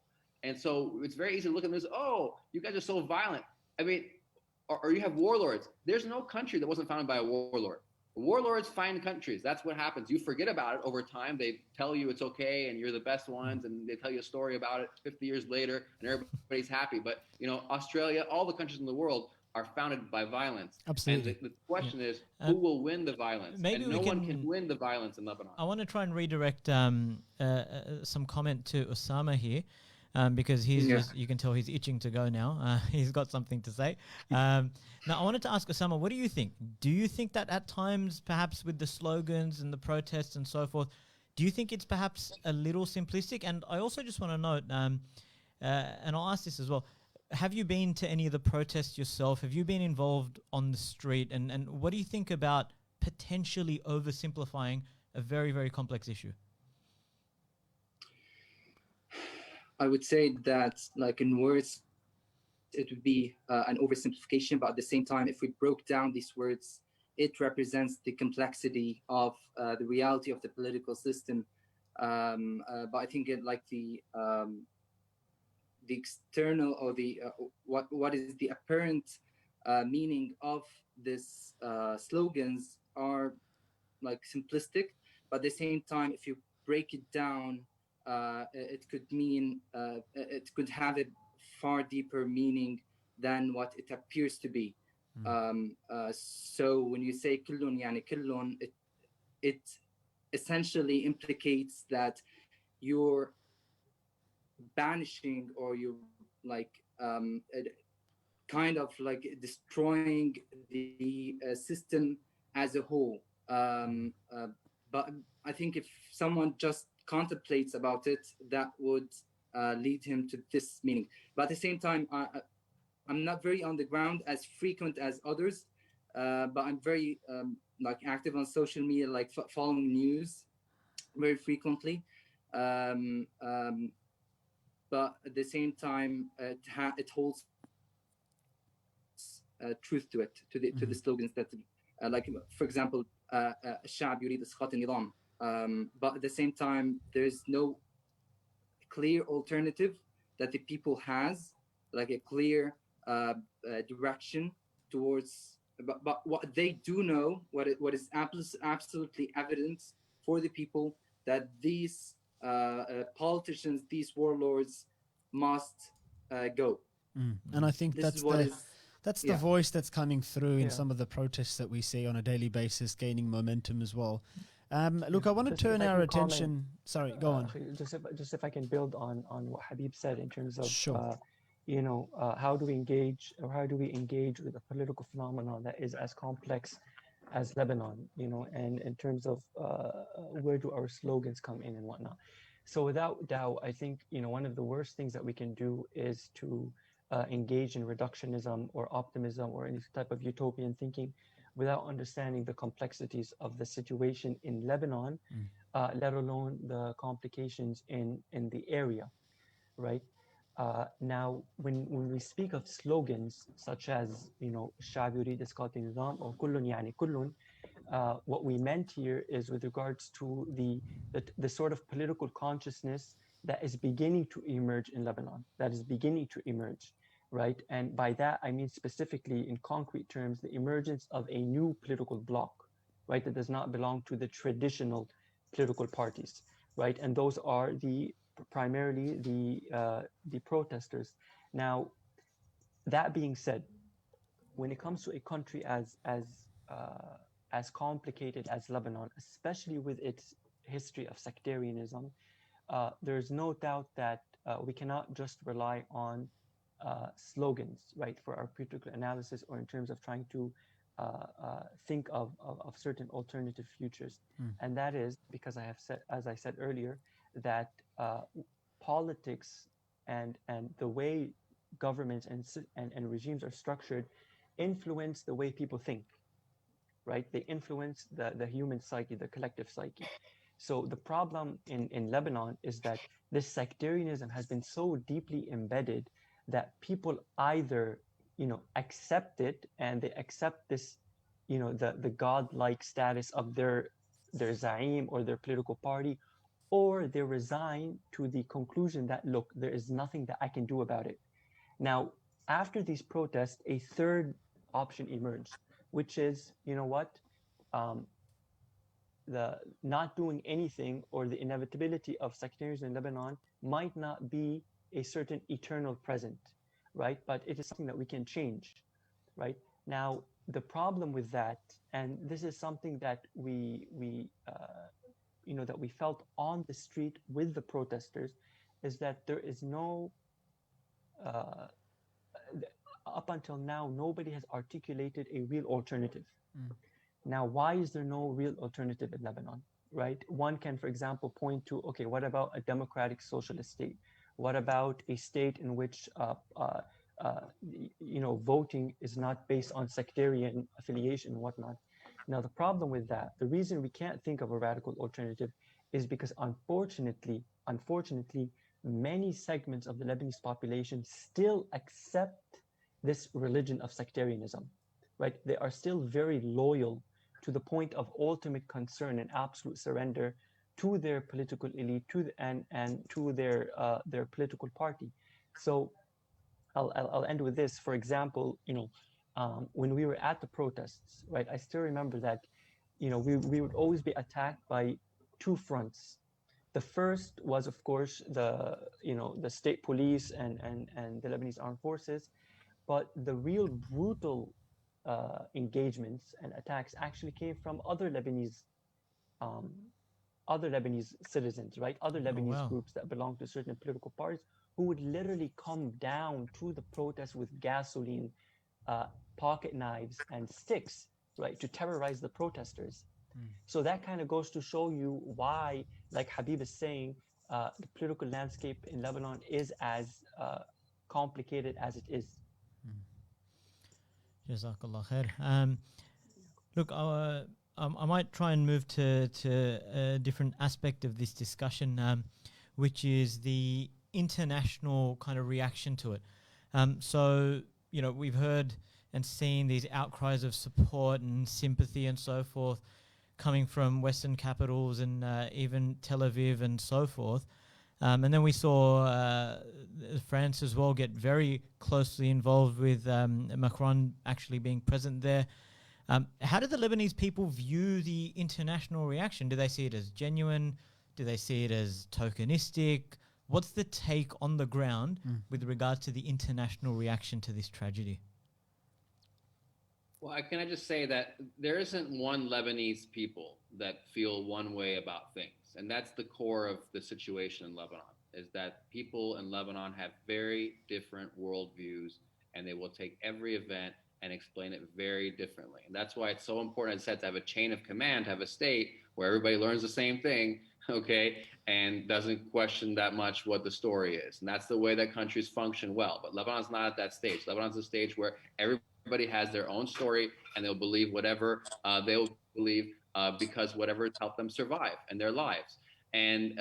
And so it's very easy to look at this. Oh, you guys are so violent. I mean, or you have warlords. There's no country that wasn't founded by a warlord. Warlords find countries. That's what happens. You forget about it over time. They tell you it's okay and you're the best ones, and they tell you a story about it 50 years later, and everybody's happy. But Australia, all the countries in the world are founded by violence. Absolutely. And the question is, who will win the violence? Maybe and no one can win the violence in Lebanon. I want to try and redirect some comment to Osama here. Because you can tell he's itching to go now. He's got something to say. Now, I wanted to ask Osama, what do you think? Do you think that at times, perhaps with the slogans and the protests and so forth, do you think it's perhaps a little simplistic? And I also just want to note, and I'll ask this as well, have you been to any of the protests yourself? Have you been involved on the street? And what do you think about potentially oversimplifying a very, very complex issue? I would say that, like, in words, it would be an oversimplification, but at the same time, if we broke down these words, it represents the complexity of the reality of the political system. But I think the external, or the what is the apparent meaning of this slogans are like simplistic, but at the same time, if you break it down, it could mean it could have a far deeper meaning than what it appears to be. So when you say kullun yani kullun, it essentially implicates that you're banishing, or you're kind of like destroying the system as a whole. But I think if someone just contemplates about it, that would lead him to this meaning. But at the same time, I'm not very on the ground as frequent as others, but I'm very active on social media, following news very frequently. But at the same time, it holds truth to it, to the slogans that, for example, الشعب يريد إسقاط النظام. But at the same time, there's no clear alternative that the people has, like a clear direction towards. But what they do know, what is absolutely evident for the people, that these politicians, these warlords, must go. And I think that's the voice that's coming through in some of the protests that we see on a daily basis, gaining momentum as well. Look, I want to turn our attention. Sorry, go on. Just if I can build on what Habib said in terms of, sure. How do we engage with a political phenomenon that is as complex as Lebanon, and in terms of where do our slogans come in and whatnot. So without doubt, I think, one of the worst things that we can do is to engage in reductionism or optimism or any type of utopian thinking without understanding the complexities of the situation in Lebanon, let alone the complications in the area, right? Now, when we speak of slogans such as, الشعب يريد إسقاط النظام or كل يعني كل, what we meant here is with regards to the sort of political consciousness that is beginning to emerge in Lebanon, right? And by that, I mean specifically in concrete terms, the emergence of a new political bloc, right? That does not belong to the traditional political parties, right? And those are primarily the protesters. Now, that being said, when it comes to a country as complicated as Lebanon, especially with its history of sectarianism, there's no doubt that we cannot just rely on slogans, right, for our political analysis or in terms of trying to think of certain alternative futures. And that is because I have said, as I said earlier, that politics and the way governments and regimes are structured influence the way people think, right? They influence the human psyche, the collective psyche. So the problem in Lebanon is that this sectarianism has been so deeply embedded that people either, accept it, and they accept this, the godlike status of their zaim or their political party, or they resign to the conclusion that, look, there is nothing that I can do about it. Now, after these protests, a third option emerged, which is, the not doing anything or the inevitability of sectarianism in Lebanon might not be a certain eternal present, right? But it is something that we can change, right? Now, the problem with that, and this is something that we felt on the street with the protesters, is that there is no, up until now, nobody has articulated a real alternative. Now, why is there no real alternative in Lebanon, right? One can, for example, point to, okay, what about a democratic socialist state? What about a state in which, voting is not based on sectarian affiliation and whatnot? Now, the problem with that, the reason we can't think of a radical alternative is because unfortunately, many segments of the Lebanese population still accept this religion of sectarianism, right? They are still very loyal to the point of ultimate concern and absolute surrender to their political elite, and to their political party. So I'll end with this. For example, when we were at the protests, right? I still remember that, we would always be attacked by two fronts. The first was, of course, the state police and the Lebanese armed forces, but the real brutal engagements and attacks actually came from other Lebanese citizens, right? Other Lebanese groups that belong to certain political parties who would literally come down to the protest with gasoline, pocket knives, and sticks, right, to terrorize the protesters. So that kind of goes to show you why, like Habib is saying, the political landscape in Lebanon is as complicated as it is. Jazakallah khair. Look, I might try and move to a different aspect of this discussion, which is the international kind of reaction to it. So, we've heard and seen these outcries of support and sympathy and so forth coming from Western capitals and even Tel Aviv and so forth. And then we saw France as well get very closely involved with Macron actually being present there. How do the Lebanese people view the international reaction? Do they see it as genuine? Do they see it as tokenistic? What's the take on the ground with regard to the international reaction to this tragedy? Well, can I just say that there isn't one Lebanese people that feel one way about things. And that's the core of the situation in Lebanon, is that people in Lebanon have very different worldviews, and they will take every event and explain it very differently. And that's why it's so important, as I said, to have a chain of command, to have a state where everybody learns the same thing, okay, and doesn't question that much what the story is. And that's the way that countries function well. But Lebanon's not at that stage. Lebanon's a stage where everybody has their own story, and they'll believe whatever they'll believe because whatever has helped them survive in their lives. And,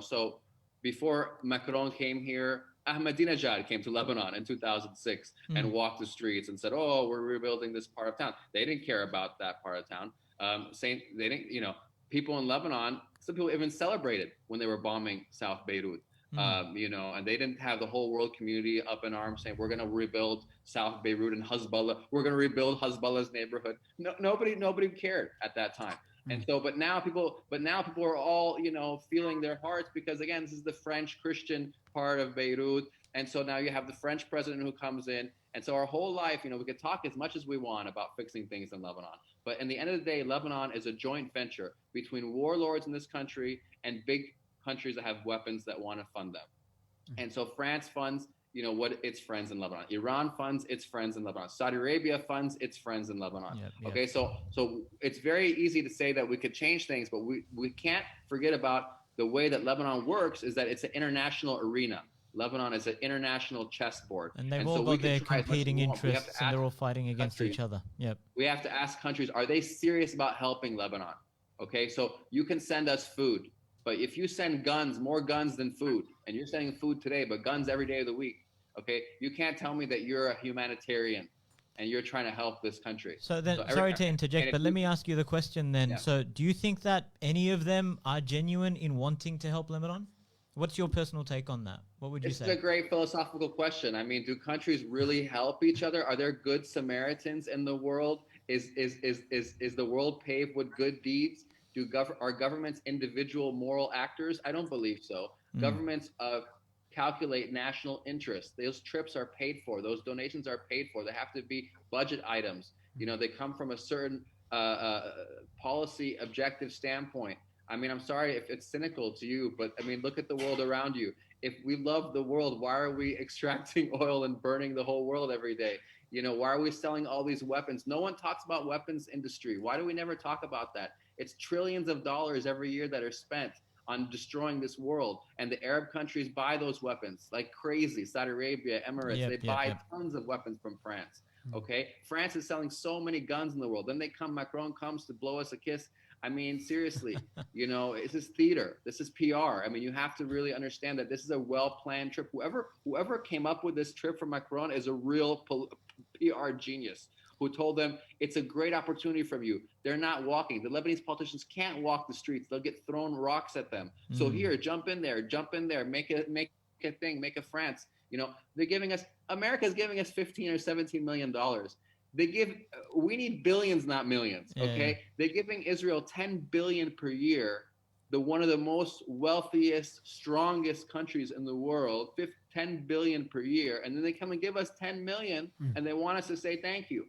so before Macron came here, Ahmadinejad came to Lebanon in 2006 and walked the streets and said, oh, we're rebuilding this part of town. They didn't care about that part of town. saying they didn't, people in Lebanon, some people even celebrated when they were bombing South Beirut. And they didn't have the whole world community up in arms saying we're going to rebuild South Beirut and Hezbollah. We're going to rebuild Hezbollah's neighborhood. No, nobody cared at that time. And so, but now people are all, feeling their hearts because again, this is the French Christian part of Beirut. And so now you have the French president who comes in. And so our whole life, we could talk as much as we want about fixing things in Lebanon. But in the end of the day, Lebanon is a joint venture between warlords in this country and big countries that have weapons that want to fund them. And so France funds, what its friends in Lebanon. Iran funds its friends in Lebanon. Saudi Arabia funds its friends in Lebanon. Okay, so it's very easy to say that we could change things, but we can't forget about the way that Lebanon works is that it's an international arena. Lebanon is an international chessboard. And they've all got their competing interests and they're all fighting against each other. We have to ask countries, are they serious about helping Lebanon? Okay, so you can send us food, but if you send guns, more guns than food, and you're sending food today, but guns every day of the week, okay, you can't tell me that you're a humanitarian and you're trying to help this country. Sorry to interject, but let me ask you the question then. Yeah. So do you think that any of them are genuine in wanting to help Lebanon? What's your personal take on that? What would you say? It's a great philosophical question. I mean, do countries really help each other? Are there good Samaritans in the world? Is the world paved with good deeds? Are governments individual moral actors? I don't believe so. Governments calculate national interests. Those trips are paid for. Those donations are paid for. They have to be budget items. They come from a certain policy objective standpoint. I mean, I'm sorry if it's cynical to you, but I mean, look at the world around you. If we love the world, why are we extracting oil and burning the whole world every day? Why are we selling all these weapons? No one talks about weapons industry. Why do we never talk about that? It's trillions of dollars every year that are spent on destroying this world. And the Arab countries buy those weapons like crazy. Saudi Arabia, Emirates, they buy tons of weapons from France. Okay. France is selling so many guns in the world. Then Macron comes to blow us a kiss. I mean, seriously, this is theater. This is PR. I mean, you have to really understand that this is a well-planned trip. Whoever came up with this trip for Macron is a real PR genius who told them it's a great opportunity for you. They're not walking. The Lebanese politicians can't walk the streets. They'll get thrown rocks at them. So here, jump in there, make a thing, make a France. America's giving us $15 or $17 million. We need billions, not millions. Okay. They're giving Israel 10 billion per year, one of the most wealthiest, strongest countries in the world, 10 billion per year. And then they come and give us 10 million and they want us to say thank you.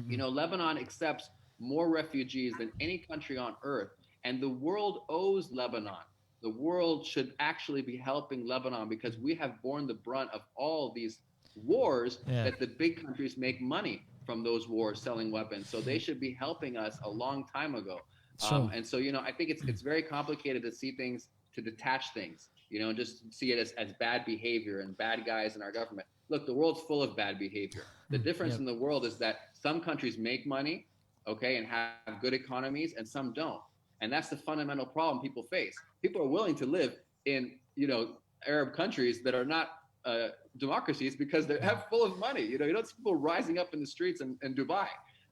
Lebanon accepts more refugees than any country on earth. And the world owes Lebanon. The world should actually be helping Lebanon because we have borne the brunt of all these wars that the big countries make money from those wars selling weapons. So they should be helping us a long time ago. And so, I think it's very complicated to see things, to detach things, just see it as bad behavior and bad guys in our government. Look, the world's full of bad behavior. The difference in the world is that some countries make money, okay, and have good economies, and some don't. And that's the fundamental problem people face. People are willing to live in, Arab countries that are not democracies because they're full of money. You don't see people rising up in the streets in Dubai,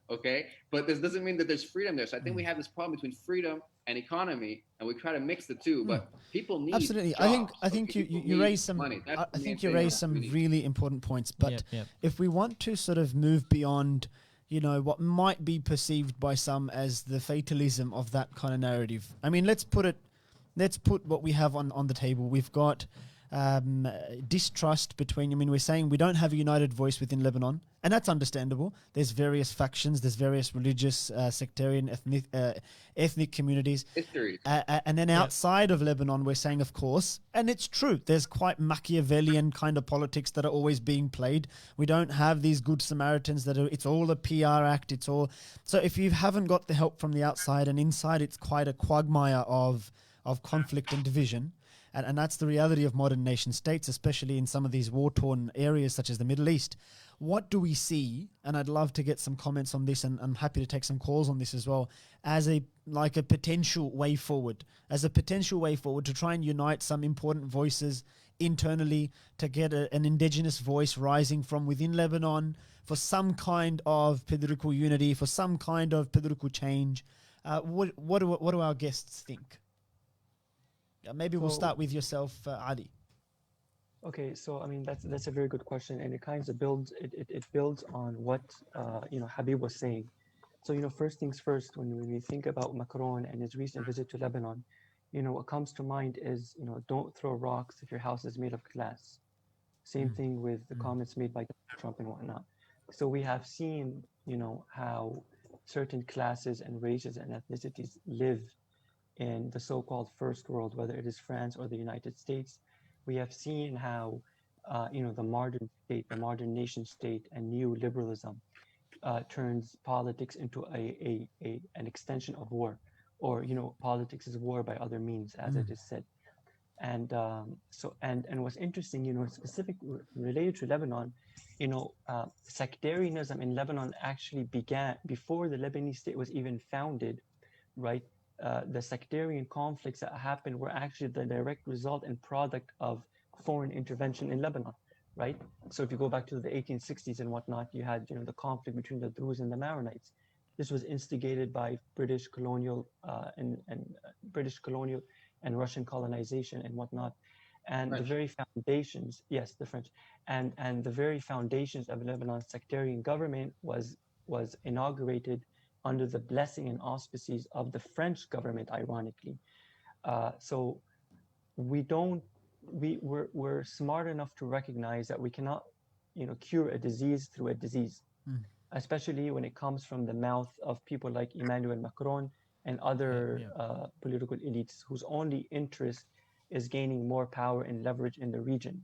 okay? But this doesn't mean that there's freedom there. So I think we have this problem between freedom and economy, and we try to mix the two. But people need absolutely. Jobs. I think you raised some. I think you raised some really important points. But if we want to sort of move beyond, what might be perceived by some as the fatalism of that kind of narrative. I mean, let's put what we have on the table. We've got distrust between, we're saying we don't have a united voice within Lebanon, and that's understandable. There's various factions, there's various religious, sectarian, ethnic communities. And then outside of Lebanon, we're saying, of course, and it's true, there's quite Machiavellian kind of politics that are always being played. We don't have these good Samaritans it's all a PR act, so if you haven't got the help from the outside and inside, it's quite a quagmire of conflict and division. And that's the reality of modern nation states, especially in some of these war-torn areas such as the Middle East. What do we see, and I'd love to get some comments on this, and I'm happy to take some calls on this as well, as a potential way forward, to try and unite some important voices internally, to get an indigenous voice rising from within Lebanon for some kind of political unity, for some kind of political change. What do our guests think? Maybe we'll So- start with yourself, Ali. Okay, so I mean that's a very good question, and it kind of builds it builds on what Habib was saying. So first things first, when we think about Macron and his recent visit to Lebanon, what comes to mind is don't throw rocks if your house is made of glass. Same thing with the comments made by Trump and whatnot. So we have seen how certain classes and races and ethnicities live in the so-called first world, whether it is France or the United States. We have seen how, the modern state, the modern nation state, and neoliberalism turns politics into an extension of war, or politics is war by other means, as it is said. And and what's interesting, related to Lebanon, sectarianism in Lebanon actually began before the Lebanese state was even founded, right? The sectarian conflicts that happened were actually the direct result and product of foreign intervention in Lebanon, right? So if you go back to the 1860s and whatnot, you had the conflict between the Druze and the Maronites. This was instigated by British colonial and Russian colonization and whatnot. And French. the very foundations, yes, the French, and the very foundations of Lebanon's sectarian government was inaugurated under the blessing and auspices of the French government, ironically. So we're smart enough to recognize that we cannot, cure a disease through a disease, especially when it comes from the mouth of people like Emmanuel Macron and other political elites whose only interest is gaining more power and leverage in the region.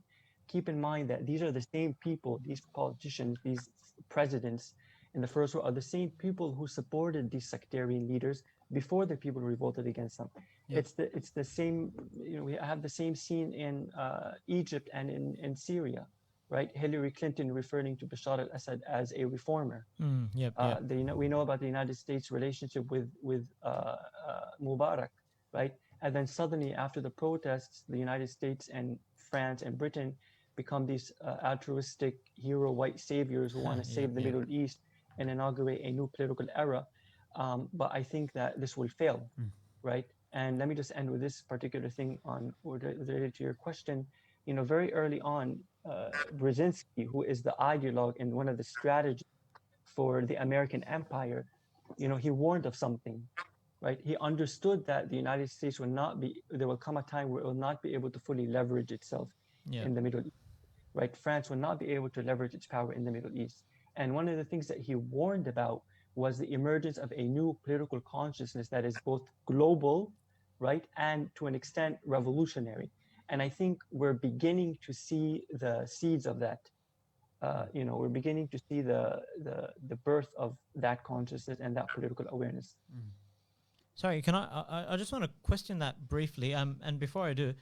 Keep in mind that these are the same people, these politicians, these presidents in the first world are the same people who supported these sectarian leaders before the people revolted against them. Yeah. It's the same, we have the same scene in Egypt and in Syria, right? Hillary Clinton referring to Bashar al-Assad as a reformer. We know about the United States relationship with Mubarak, right? And then suddenly after the protests, the United States and France and Britain become these altruistic hero white saviors who want to save the Middle East and inaugurate a new political era. But I think that this will fail, right? And let me just end with this particular thing related to your question. Very early on, Brzezinski, who is the ideologue and one of the strategists for the American empire, he warned of something, right? He understood that the United States there will come a time where it will not be able to fully leverage itself in the Middle East, right? France will not be able to leverage its power in the Middle East. And one of the things that he warned about was the emergence of a new political consciousness that is both global, right, and to an extent revolutionary. And I think we're beginning to see the seeds of that. We're beginning to see the birth of that consciousness and that political awareness. Sorry, can I just want to question that briefly. And before I do,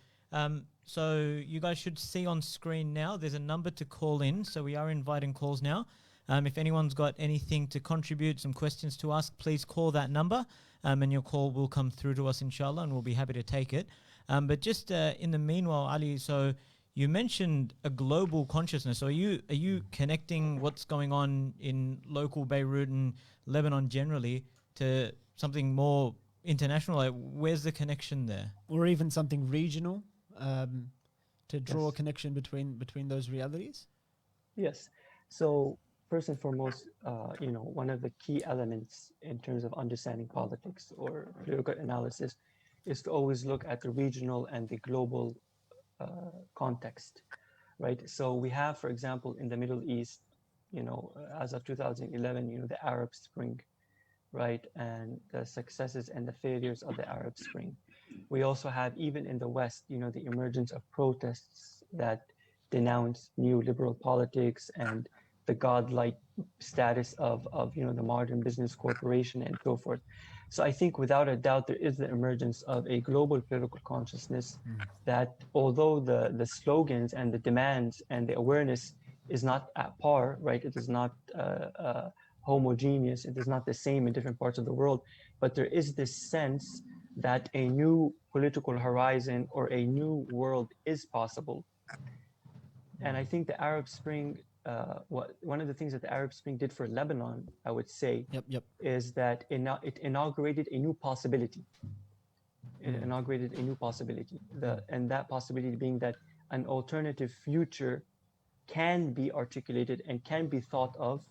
so you guys should see on screen now, there's a number to call in. So we are inviting calls now. If anyone's got anything to contribute, some questions to ask, please call that number, and your call will come through to us, inshallah, and we'll be happy to take it. But just in the meanwhile, Ali, so you mentioned a global consciousness. So are you connecting what's going on in local Beirut and Lebanon generally to something more international? Like, where's the connection there? Or even something regional, to draw a connection between those realities? Yes. So first and foremost, one of the key elements in terms of understanding politics or political analysis is to always look at the regional and the global context, right? So we have, for example, in the Middle East, as of 2011, the Arab Spring, right? And the successes and the failures of the Arab Spring. We also have, even in the West, the emergence of protests that denounce neoliberal politics and the godlike status of the modern business corporation and so forth. So I think without a doubt there is the emergence of a global political consciousness that, although the slogans and the demands and the awareness is not at par, right? It is not homogeneous. It is not the same in different parts of the world, but there is this sense that a new political horizon or a new world is possible. And I think the Arab Spring one of the things that the Arab Spring did for Lebanon, I would say, Yep. is that it inaugurated a new possibility. It inaugurated a new possibility, and that possibility being that an alternative future can be articulated and can be thought of,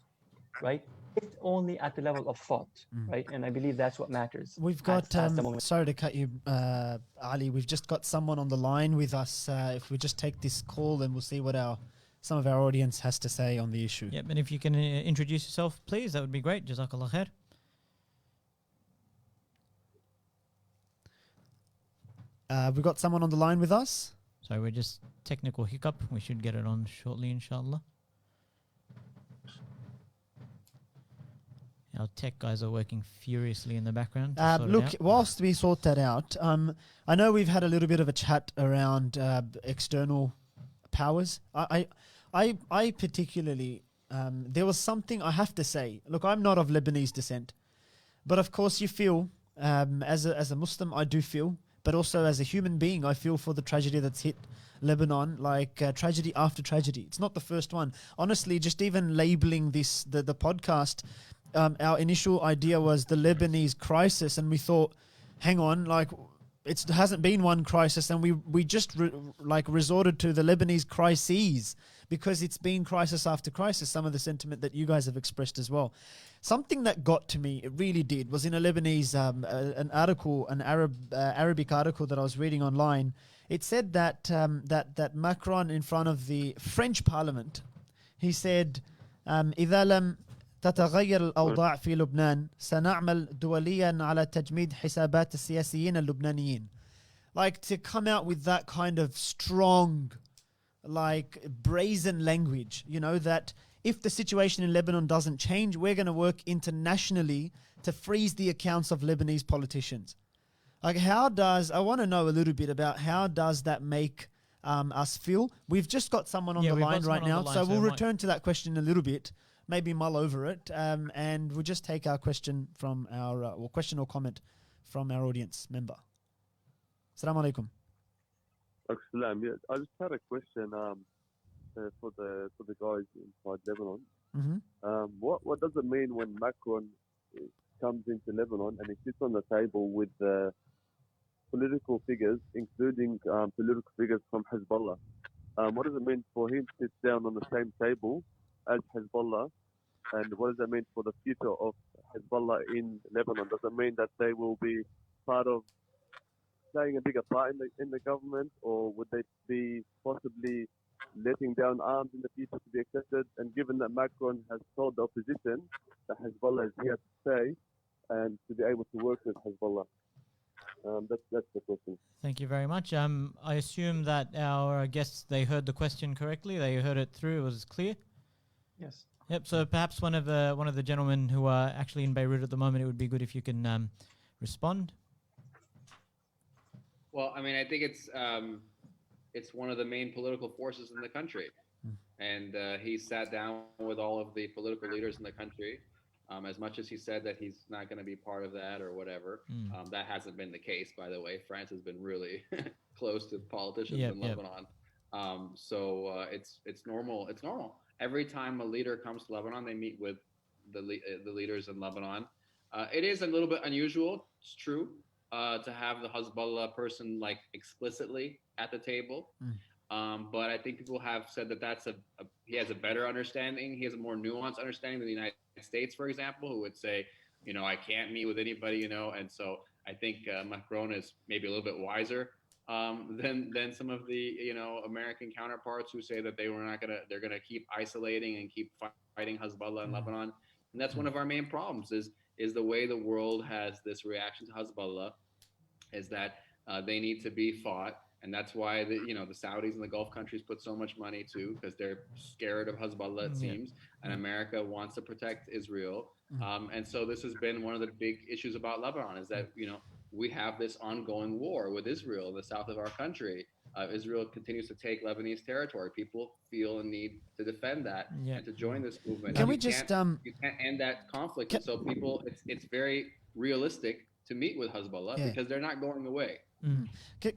right? If only at the level of thought, right? And I believe that's what matters. We've got, at the moment. sorry to cut you, Ali, we've just got someone on the line with us. If we just take this call, then we'll see what some of our audience has to say on the issue. Yep, and if you can introduce yourself, please, that would be great. Jazakallah khair. We've got someone on the line with us. Sorry, we're just technical hiccup. We should get it on shortly, inshallah. Our tech guys are working furiously in the background. Look, whilst we sort that out, I know we've had a little bit of a chat around external powers. I particularly, there was something I have to say. Look, I'm not of Lebanese descent, but of course you feel, as a Muslim, I do feel, but also as a human being, I feel for the tragedy that's hit Lebanon, like tragedy after tragedy. It's not the first one. Honestly, just even labeling this, the podcast, our initial idea was the Lebanese crisis, and we thought, hang on, like it hasn't been one crisis, and we just resorted to the Lebanese crises because it's been crisis after crisis. Some of the sentiment that you guys have expressed as well. Something that got to me, it really did, was in a Lebanese an article, an Arabic article that I was reading online. It said that that Macron, in front of the French Parliament, he said, إذا لم تتغير الأوضاع في لبنان سنعمل دوليا على تجميد حسابات السياسيين اللبنانيين. Like, to come out with that kind of strong, like brazen language, you know, that if the situation in Lebanon doesn't change, we're going to work internationally to freeze the accounts of Lebanese politicians. Like, I want to know a little bit about how does that make us feel? We've just got someone on the line right now, so we'll return to that question in a little bit, maybe mull over it, and we'll just take our question from our, question or comment from our audience member. Assalamu alaikum. Yeah, I just had a question for the guys inside Lebanon. Mm-hmm. What does it mean when Macron comes into Lebanon and he sits on the table with political figures, including political figures from Hezbollah? What does it mean for him to sit down on the same table as Hezbollah? And what does that mean for the future of Hezbollah in Lebanon? Does it mean that they will be part of playing a bigger part in the government, or would they be possibly letting down arms in the future to be accepted? And given that Macron has told the opposition that Hezbollah is here to stay and to be able to work with Hezbollah, that's the question. Thank you very much. I assume that our guests, they heard the question correctly. They heard it through. It was clear. Yes. Yep. So perhaps one of the gentlemen who are actually in Beirut at the moment, it would be good if you can respond. Well, I mean, I think it's one of the main political forces in the country, and he sat down with all of the political leaders in the country. As much as he said that he's not going to be part of that or whatever, that hasn't been the case, by the way. France has been really close to politicians in Lebanon. So it's normal. It's normal. Every time a leader comes to Lebanon, they meet with the leaders in Lebanon. It is a little bit unusual. It's true. To have the Hezbollah person like explicitly at the table. But I think people have said that he has a better understanding. He has a more nuanced understanding than the United States, for example, who would say, I can't meet with anybody, And so I think Macron is maybe a little bit wiser than some of the, American counterparts who say that they're going to keep isolating and keep fighting Hezbollah in Lebanon. And that's one of our main problems is the way the world has this reaction to Hezbollah is that they need to be fought. And that's why the Saudis and the Gulf countries put so much money too, because they're scared of Hezbollah, it seems. And America wants to protect Israel. And so this has been one of the big issues about Lebanon is that, we have this ongoing war with Israel in the south of our country. Israel continues to take Lebanese territory. People feel a need to defend that and to join this movement. Can we you can't end that conflict. And so people, it's very realistic to meet with Hezbollah Yeah. because they're not going away.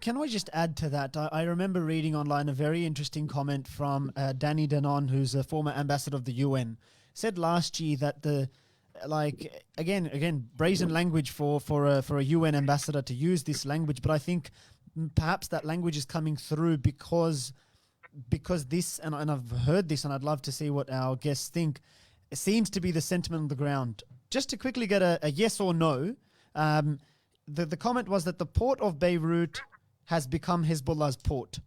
Can I just add to that? I remember reading online a very interesting comment from Danny Danon, who's a former ambassador of the UN, said last year that again brazen language for a UN ambassador to use this language, but I think perhaps that language is coming through because this, and I've heard this, and I'd love to see what our guests think. It seems to be the sentiment on the ground. Just to quickly get a yes or no. The comment was that the port of Beirut has become Hezbollah's port.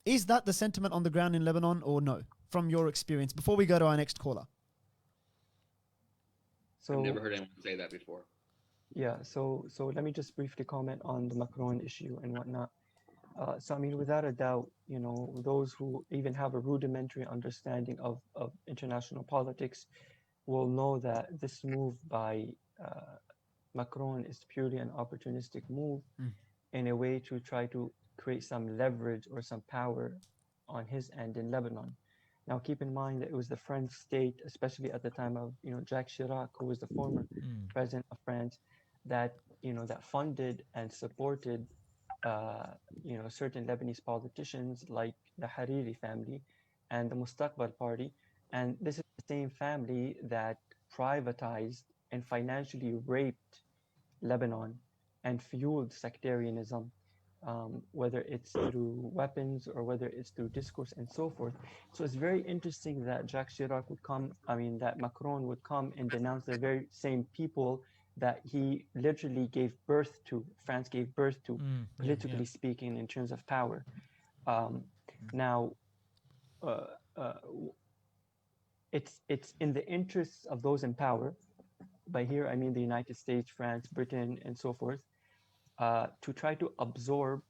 Is that the sentiment on the ground in Lebanon or no, from your experience, before we go to our next caller? So I've never heard anyone say that before. yeah, so let me just briefly comment on the Macron issue and whatnot. So I mean, without a doubt, you know, those who even have a rudimentary understanding of international politics will know that this move by Macron is purely an opportunistic move in a way to try to create some leverage or some power on his end in Lebanon. Now, keep in mind that it was the French state, especially at the time of, you know, Jacques Chirac, who was the former president of France, that, you know, that funded and supported, you know, certain Lebanese politicians like the Hariri family and the Mustaqbal party. And this is the same family that privatized and financially raped Lebanon and fueled sectarianism, whether it's through weapons or whether it's through discourse and so forth. So it's very interesting that Jacques Chirac would come, that Macron would come and denounce the very same people that he literally gave birth to, France gave birth to, politically speaking, in terms of power. Now, it's in the interests of those in power, by here I mean the United States, France, Britain, and so forth, to try to absorb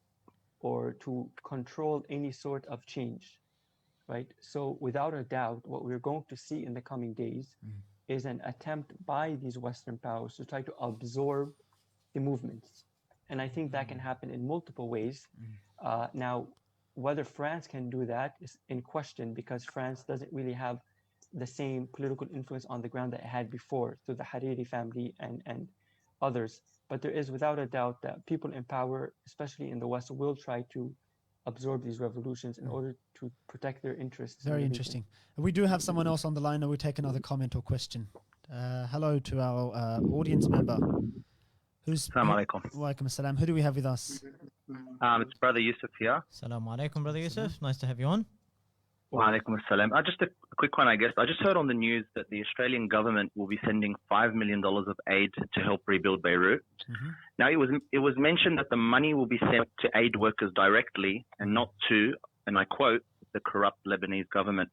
or to control any sort of change, right? So without a doubt, what we're going to see in the coming days is an attempt by these Western powers to try to absorb the movements. And I think that can happen in multiple ways. Now, whether France can do that is in question, because France doesn't really have the same political influence on the ground that it had before through the Hariri family and others. But there is without a doubt that people in power, especially in the West, will try to absorb these revolutions in order to protect their interests. Very interesting. We do have someone else on the line, and we'll take another comment or question. Hello to our audience member. Assalamu alaikum. Wa alaikum assalam. Who do we have with us? It's Brother Yusuf here. Assalamu alaikum, Brother Yusuf. Nice to have you on. Wa alaikum assalam. Just a quick one, I guess. I just heard on the news that the Australian government will be sending $5 million of aid to help rebuild Beirut. Now, it was mentioned that the money will be sent to aid workers directly and not to, and I quote, the corrupt Lebanese government.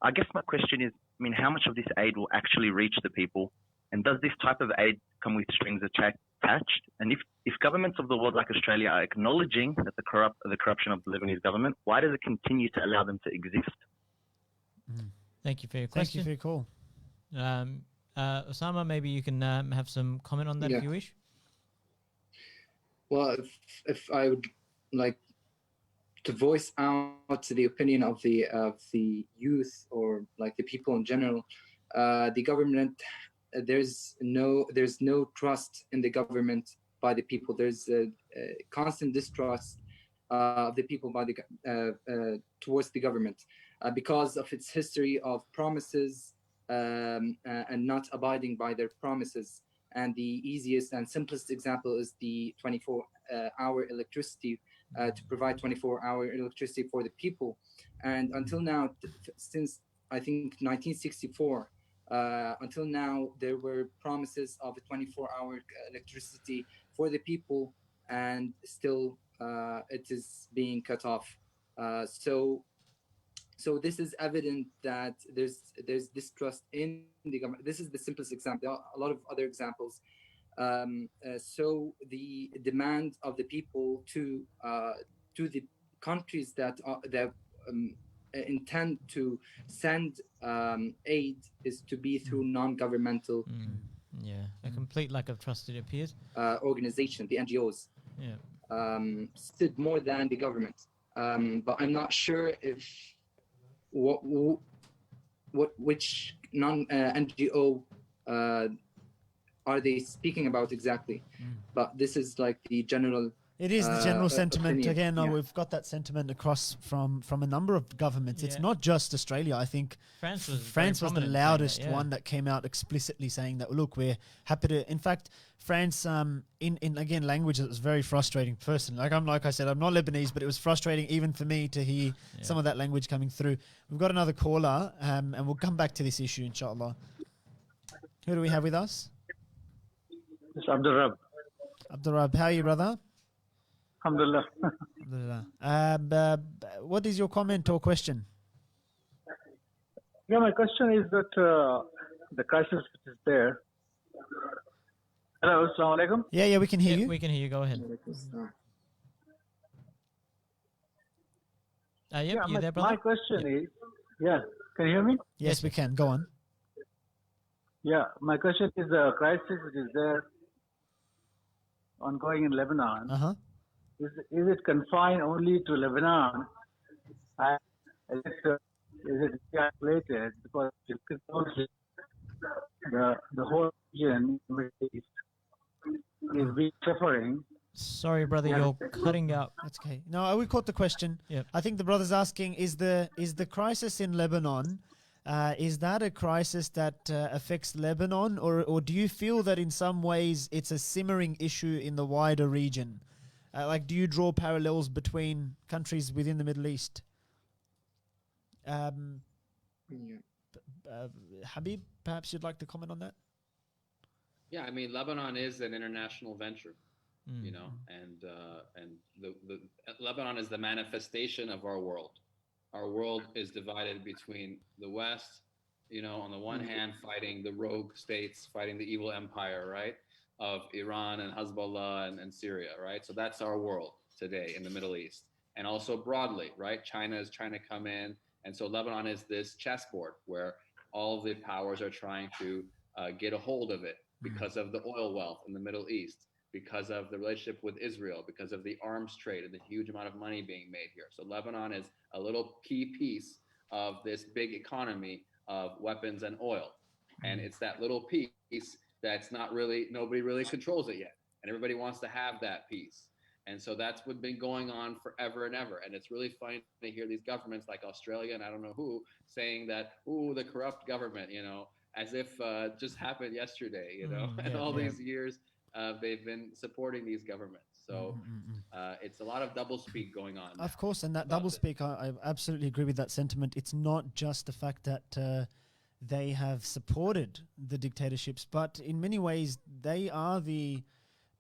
I guess my question is, I mean, how much of this aid will actually reach the people? And does this type of aid come with strings attached? And if governments of the world like Australia are acknowledging that the corruption of the Lebanese government, why does it continue to allow them to exist? Thank you for your question. Thank you for your call. Osama, maybe you can have some comment on that if you wish. Well, if I would like to voice out the opinion of the youth, or like the people in general, the government, there's no trust in the government by the people. There's a constant distrust of the people by the towards the government because of its history of promises and not abiding by their promises. And the easiest and simplest example is the 24-hour electricity, to provide 24-hour electricity for the people. And until now, since I think 1964, until now, there were promises of a 24-hour electricity for the people, and still it is being cut off. So this is evident that there's distrust in the government. This is the simplest example. There are a lot of other examples. So the demand of the people to the countries that intend to send aid is to be through non-governmental a complete lack of trust, it appears. Organization, the NGOs, stood more than the government. But I'm not sure if which non NGO are they speaking about exactly? But this is like the general. It is the general sentiment. Opinion. Again, Yeah. we've got that sentiment across from a number of governments. It's not just Australia. I think France was France was the very prominent saying loudest that, yeah. one that came out explicitly saying that, look, we're happy to. In fact, France, in again language that was very frustrating. Personally, like I said, I'm not Lebanese, but it was frustrating even for me to hear some of that language coming through. We've got another caller, and we'll come back to this issue, inshallah. Who do we have with us? It's Abdurrab. Abdurrab, how are you, brother? Alhamdulillah. Alhamdulillah. What is your comment or question? Yeah, my question is that the crisis which is there. Hello, assalamu alaikum. Yeah, we can hear you. We can hear you. Go ahead. You there, brother? My question is, can you hear me? Yes, we can. Go on. Yeah, my question is the crisis which is there ongoing in Lebanon. Is it confined only to Lebanon? Is it calculated? Because you can only the whole region is being suffering. Sorry, brother, you're cutting out. That's okay. No, we caught the question. Yep. I think the brother's asking: is the crisis in Lebanon? Is that a crisis that affects Lebanon, or do you feel that in some ways it's a simmering issue in the wider region? Do you draw parallels between countries within the Middle East? Habib, perhaps you'd like to comment on that? Yeah, I mean, Lebanon is an international venture, you know, and the Lebanon is the manifestation of our world. Our world is divided between the West, you know, on the one hand, fighting the rogue states, fighting the evil empire, right, of Iran and Hezbollah and Syria, right? So that's our world today in the Middle East. And also broadly, right? China is trying to come in. And so Lebanon is this chessboard where all the powers are trying to get a hold of it because of the oil wealth in the Middle East, because of the relationship with Israel, because of the arms trade and the huge amount of money being made here. So Lebanon is a little key piece of this big economy of weapons and oil. And it's that little piece that's not really, nobody really controls it yet. And everybody wants to have that piece. And so that's what's been going on forever and ever. And it's really funny to hear these governments like Australia and I don't know who saying that, ooh, the corrupt government, you know, as if just happened yesterday, you know, and all these years they've been supporting these governments. So it's a lot of doublespeak going on. Of course, and that doublespeak, I absolutely agree with that sentiment. It's not just the fact that they have supported the dictatorships, but in many ways they are the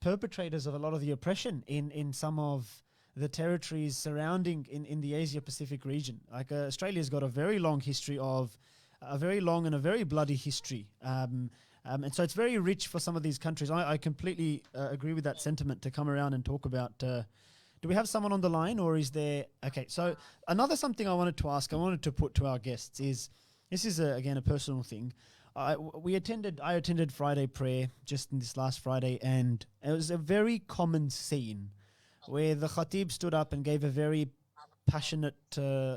perpetrators of a lot of the oppression in some of the territories surrounding in the Asia Pacific region. Like Australia's got a very long history of a very long and a very bloody history. And so it's very rich for some of these countries. I completely agree with that sentiment to come around and talk about. Do we have someone on the line or is there? Okay, so another something I wanted to ask, I wanted to put to our guests is, this is again a personal thing. I attended Friday prayer just in this last Friday, and it was a very common scene where the Khatib stood up and gave a very passionate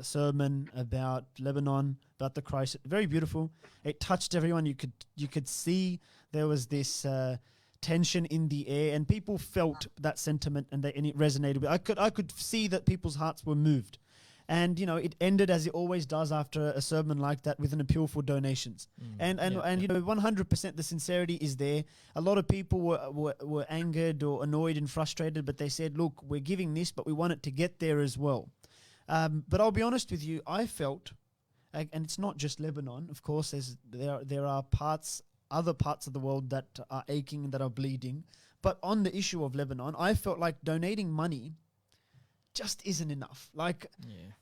sermon about Lebanon, about the crisis. Very beautiful. It touched everyone. You could see there was this tension in the air, and people felt that sentiment, and it resonated. I could see that people's hearts were moved. And, you know, it ended as it always does after a sermon like that with an appeal for donations. And you know, 100% the sincerity is there. A lot of people were angered or annoyed and frustrated, but they said, look, we're giving this, but we want it to get there as well. But I'll be honest with you, I felt, and it's not just Lebanon, of course, there are other parts of the world that are aching and that are bleeding. But on the issue of Lebanon, I felt like donating money just isn't enough. Like,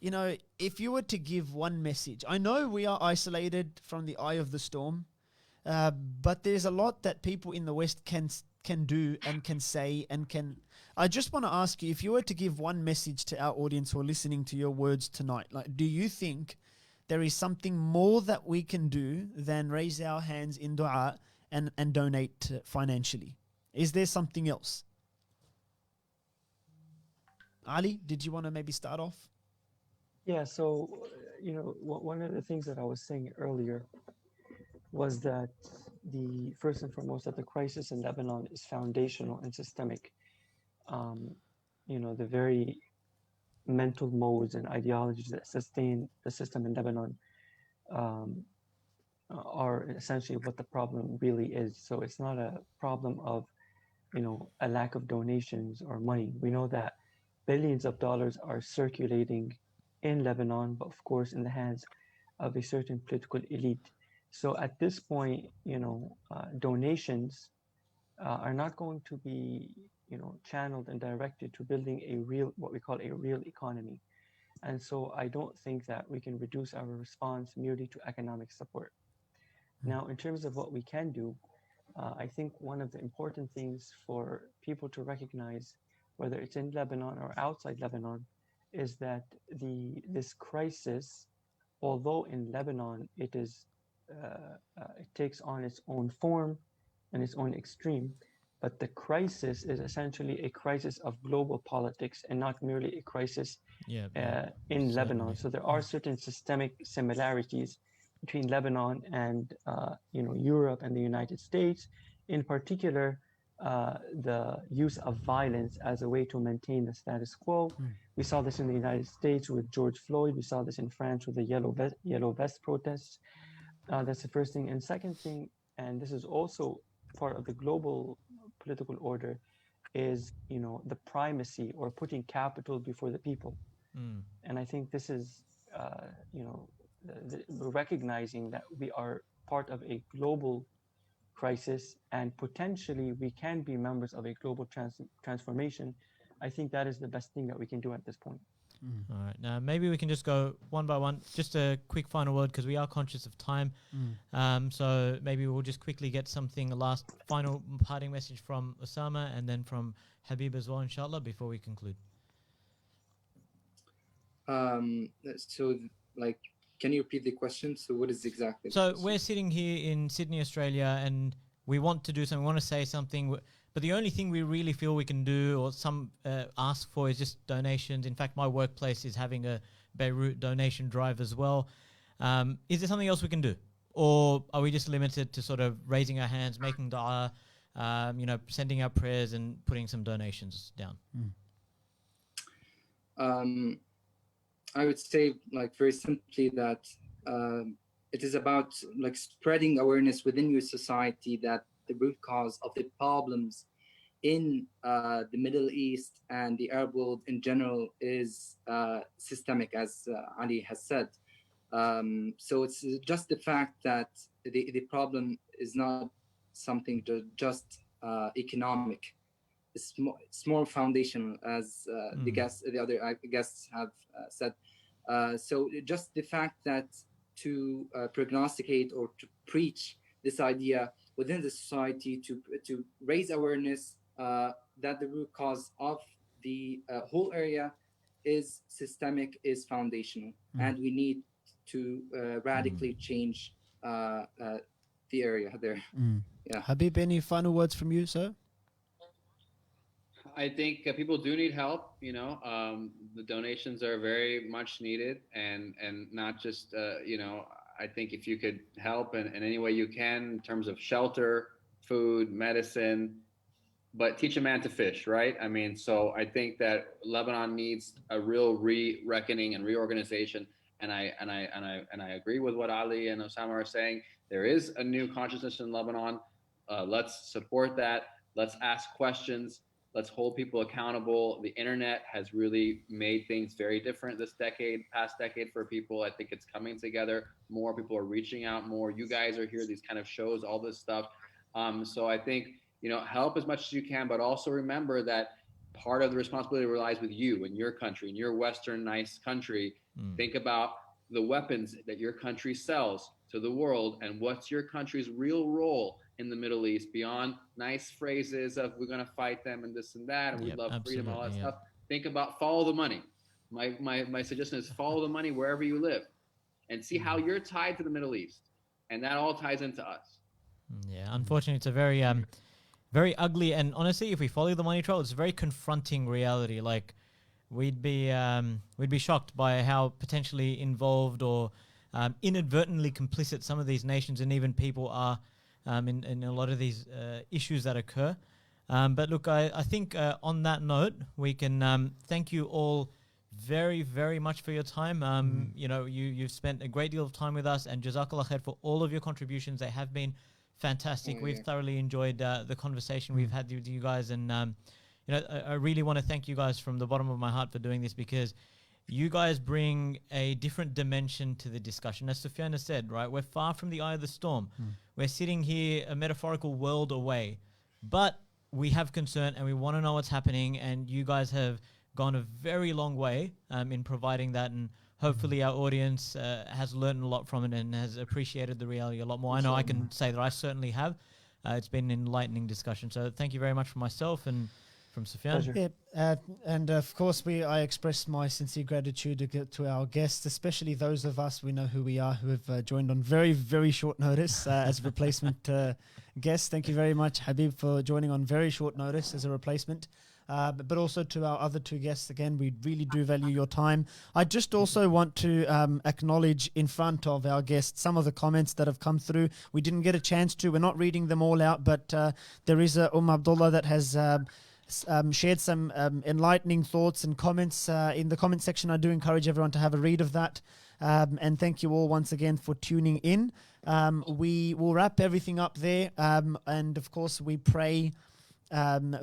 you know, if you were to give one message, I know we are isolated from the eye of the storm, but there's a lot that people in the West can do and can say and can. I just want to ask you, if you were to give one message to our audience who are listening to your words tonight, like, do you think there is something more that we can do than raise our hands in dua and donate financially? Is there something else? Ali, did you want to maybe start off? Yeah, so, you know, one of the things that I was saying earlier was that the first and foremost that the crisis in Lebanon is foundational and systemic. The very mental modes and ideologies that sustain the system in Lebanon um, are essentially what the problem really is. So it's not a problem of, a lack of donations or money. We know that billions of dollars are circulating in Lebanon, but of course in the hands of a certain political elite. So at this point, donations are not going to be, channeled and directed to building a real, what we call a real economy. And so I don't think that we can reduce our response merely to economic support. Now, in terms of what we can do, I think one of the important things for people to recognize, whether it's in Lebanon or outside Lebanon, is that this crisis, although in Lebanon it takes on its own form and its own extreme, but the crisis is essentially a crisis of global politics and not merely a crisis in Lebanon. So there are certain systemic similarities between Lebanon and Europe and the United States, in particular the use of violence as a way to maintain the status quo. We saw this in the United States with George Floyd. We saw this in France with the yellow vest protests. That's the first thing. And second thing, and this is also part of the global political order, is the primacy or putting capital before the people. And I think this is we're recognizing that we are part of a global crisis and potentially we can be members of a global transformation. I think that is the best thing that we can do at this point. All right. Now, maybe we can just go one by one. Just a quick final word because we are conscious of time. So maybe we'll just quickly get something, a last final parting message from Osama and then from Habib as well, inshallah, before we conclude. Can you repeat the question? So what is exactly? So we're sitting here in Sydney, Australia, and we want to do something, we want to say something, but the only thing we really feel we can do or some ask for is just donations. In fact, my workplace is having a Beirut donation drive as well. Is there something else we can do? Or are we just limited to sort of raising our hands, making dua, sending out prayers and putting some donations down? I would say, very simply, that it is about spreading awareness within your society that the root cause of the problems in the Middle East and the Arab world in general is systemic, as Ali has said. So it's just the fact that the problem is not something just economic. It's more foundational, as the other guests have said. So just the fact that to prognosticate or to preach this idea within the society, to raise awareness that the root cause of the whole area is systemic, is foundational, and we need to radically change the area there. Yeah. Habib, any final words from you, sir? I think people do need help. The donations are very much needed, and not just I think if you could help in any way you can in terms of shelter, food, medicine, but teach a man to fish, right? I mean, so I think that Lebanon needs a real re-reckoning and reorganization, and I agree with what Ali and Osama are saying. There is a new consciousness in Lebanon. Let's support that. Let's ask questions. Let's hold people accountable. The internet has really made things very different this past decade for people. I think it's coming together. More people are reaching out more. You guys are here, these kind of shows, all this stuff. So I think, help as much as you can, but also remember that part of the responsibility relies with you in your country, in your Western nice country. Think about the weapons that your country sells to the world and what's your country's real role in the Middle East beyond nice phrases of we're going to fight them and this and that and we love freedom and all that stuff. Think about follow the money. My suggestion is follow the money wherever you live and see how you're tied to the Middle East, and that all ties into us. Yeah, unfortunately, it's a very very ugly, and honestly, if we follow the money trail, it's a very confronting reality. Like we'd be shocked by how potentially involved or inadvertently complicit some of these nations and even people are in a lot of these issues that occur. But look, I think on that note, we can thank you all very, very much for your time. You know, you've spent a great deal of time with us, and Jazakallah khair for all of your contributions. They have been fantastic. We've thoroughly enjoyed the conversation we've had with you guys, and you know, I really want to thank you guys from the bottom of my heart for doing this, because you guys bring a different dimension to the discussion. As Sufyan has said, right, we're far from the eye of the storm. We're sitting here a metaphorical world away, but we have concern and we want to know what's happening, and you guys have gone a very long way in providing that, and hopefully our audience has learned a lot from it and has appreciated the reality a lot more. I know I can say that I certainly have. It's been an enlightening discussion. So thank you very much from myself and from Sufyan. Yeah, and of course I express my sincere gratitude to our guests, especially those of us, we know who we are, who have joined on very, very short notice as replacement guests. Thank you very much, Habib, for joining on very short notice as a replacement. But also to our other two guests, again, we really do value your time. I just also want to acknowledge in front of our guests some of the comments that have come through. We didn't get a chance to. We're not reading them all out, but there is a Abdullah that has shared some enlightening thoughts and comments in the comment section. I do encourage everyone to have a read of that. And thank you all once again for tuning in. We will wrap everything up there. And of course, we pray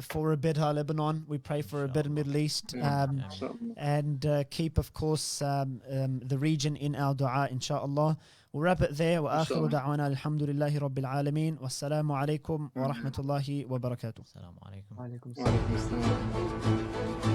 for a better Lebanon. We pray for a better Middle East, and keep, of course, the region in our dua, inshallah. We'll wrap it there. وآخر دعوانا الحمد لله رب العالمين والسلام عليكم ورحمة الله وبركاته. Assalamu alaikum. وعليكم السلام.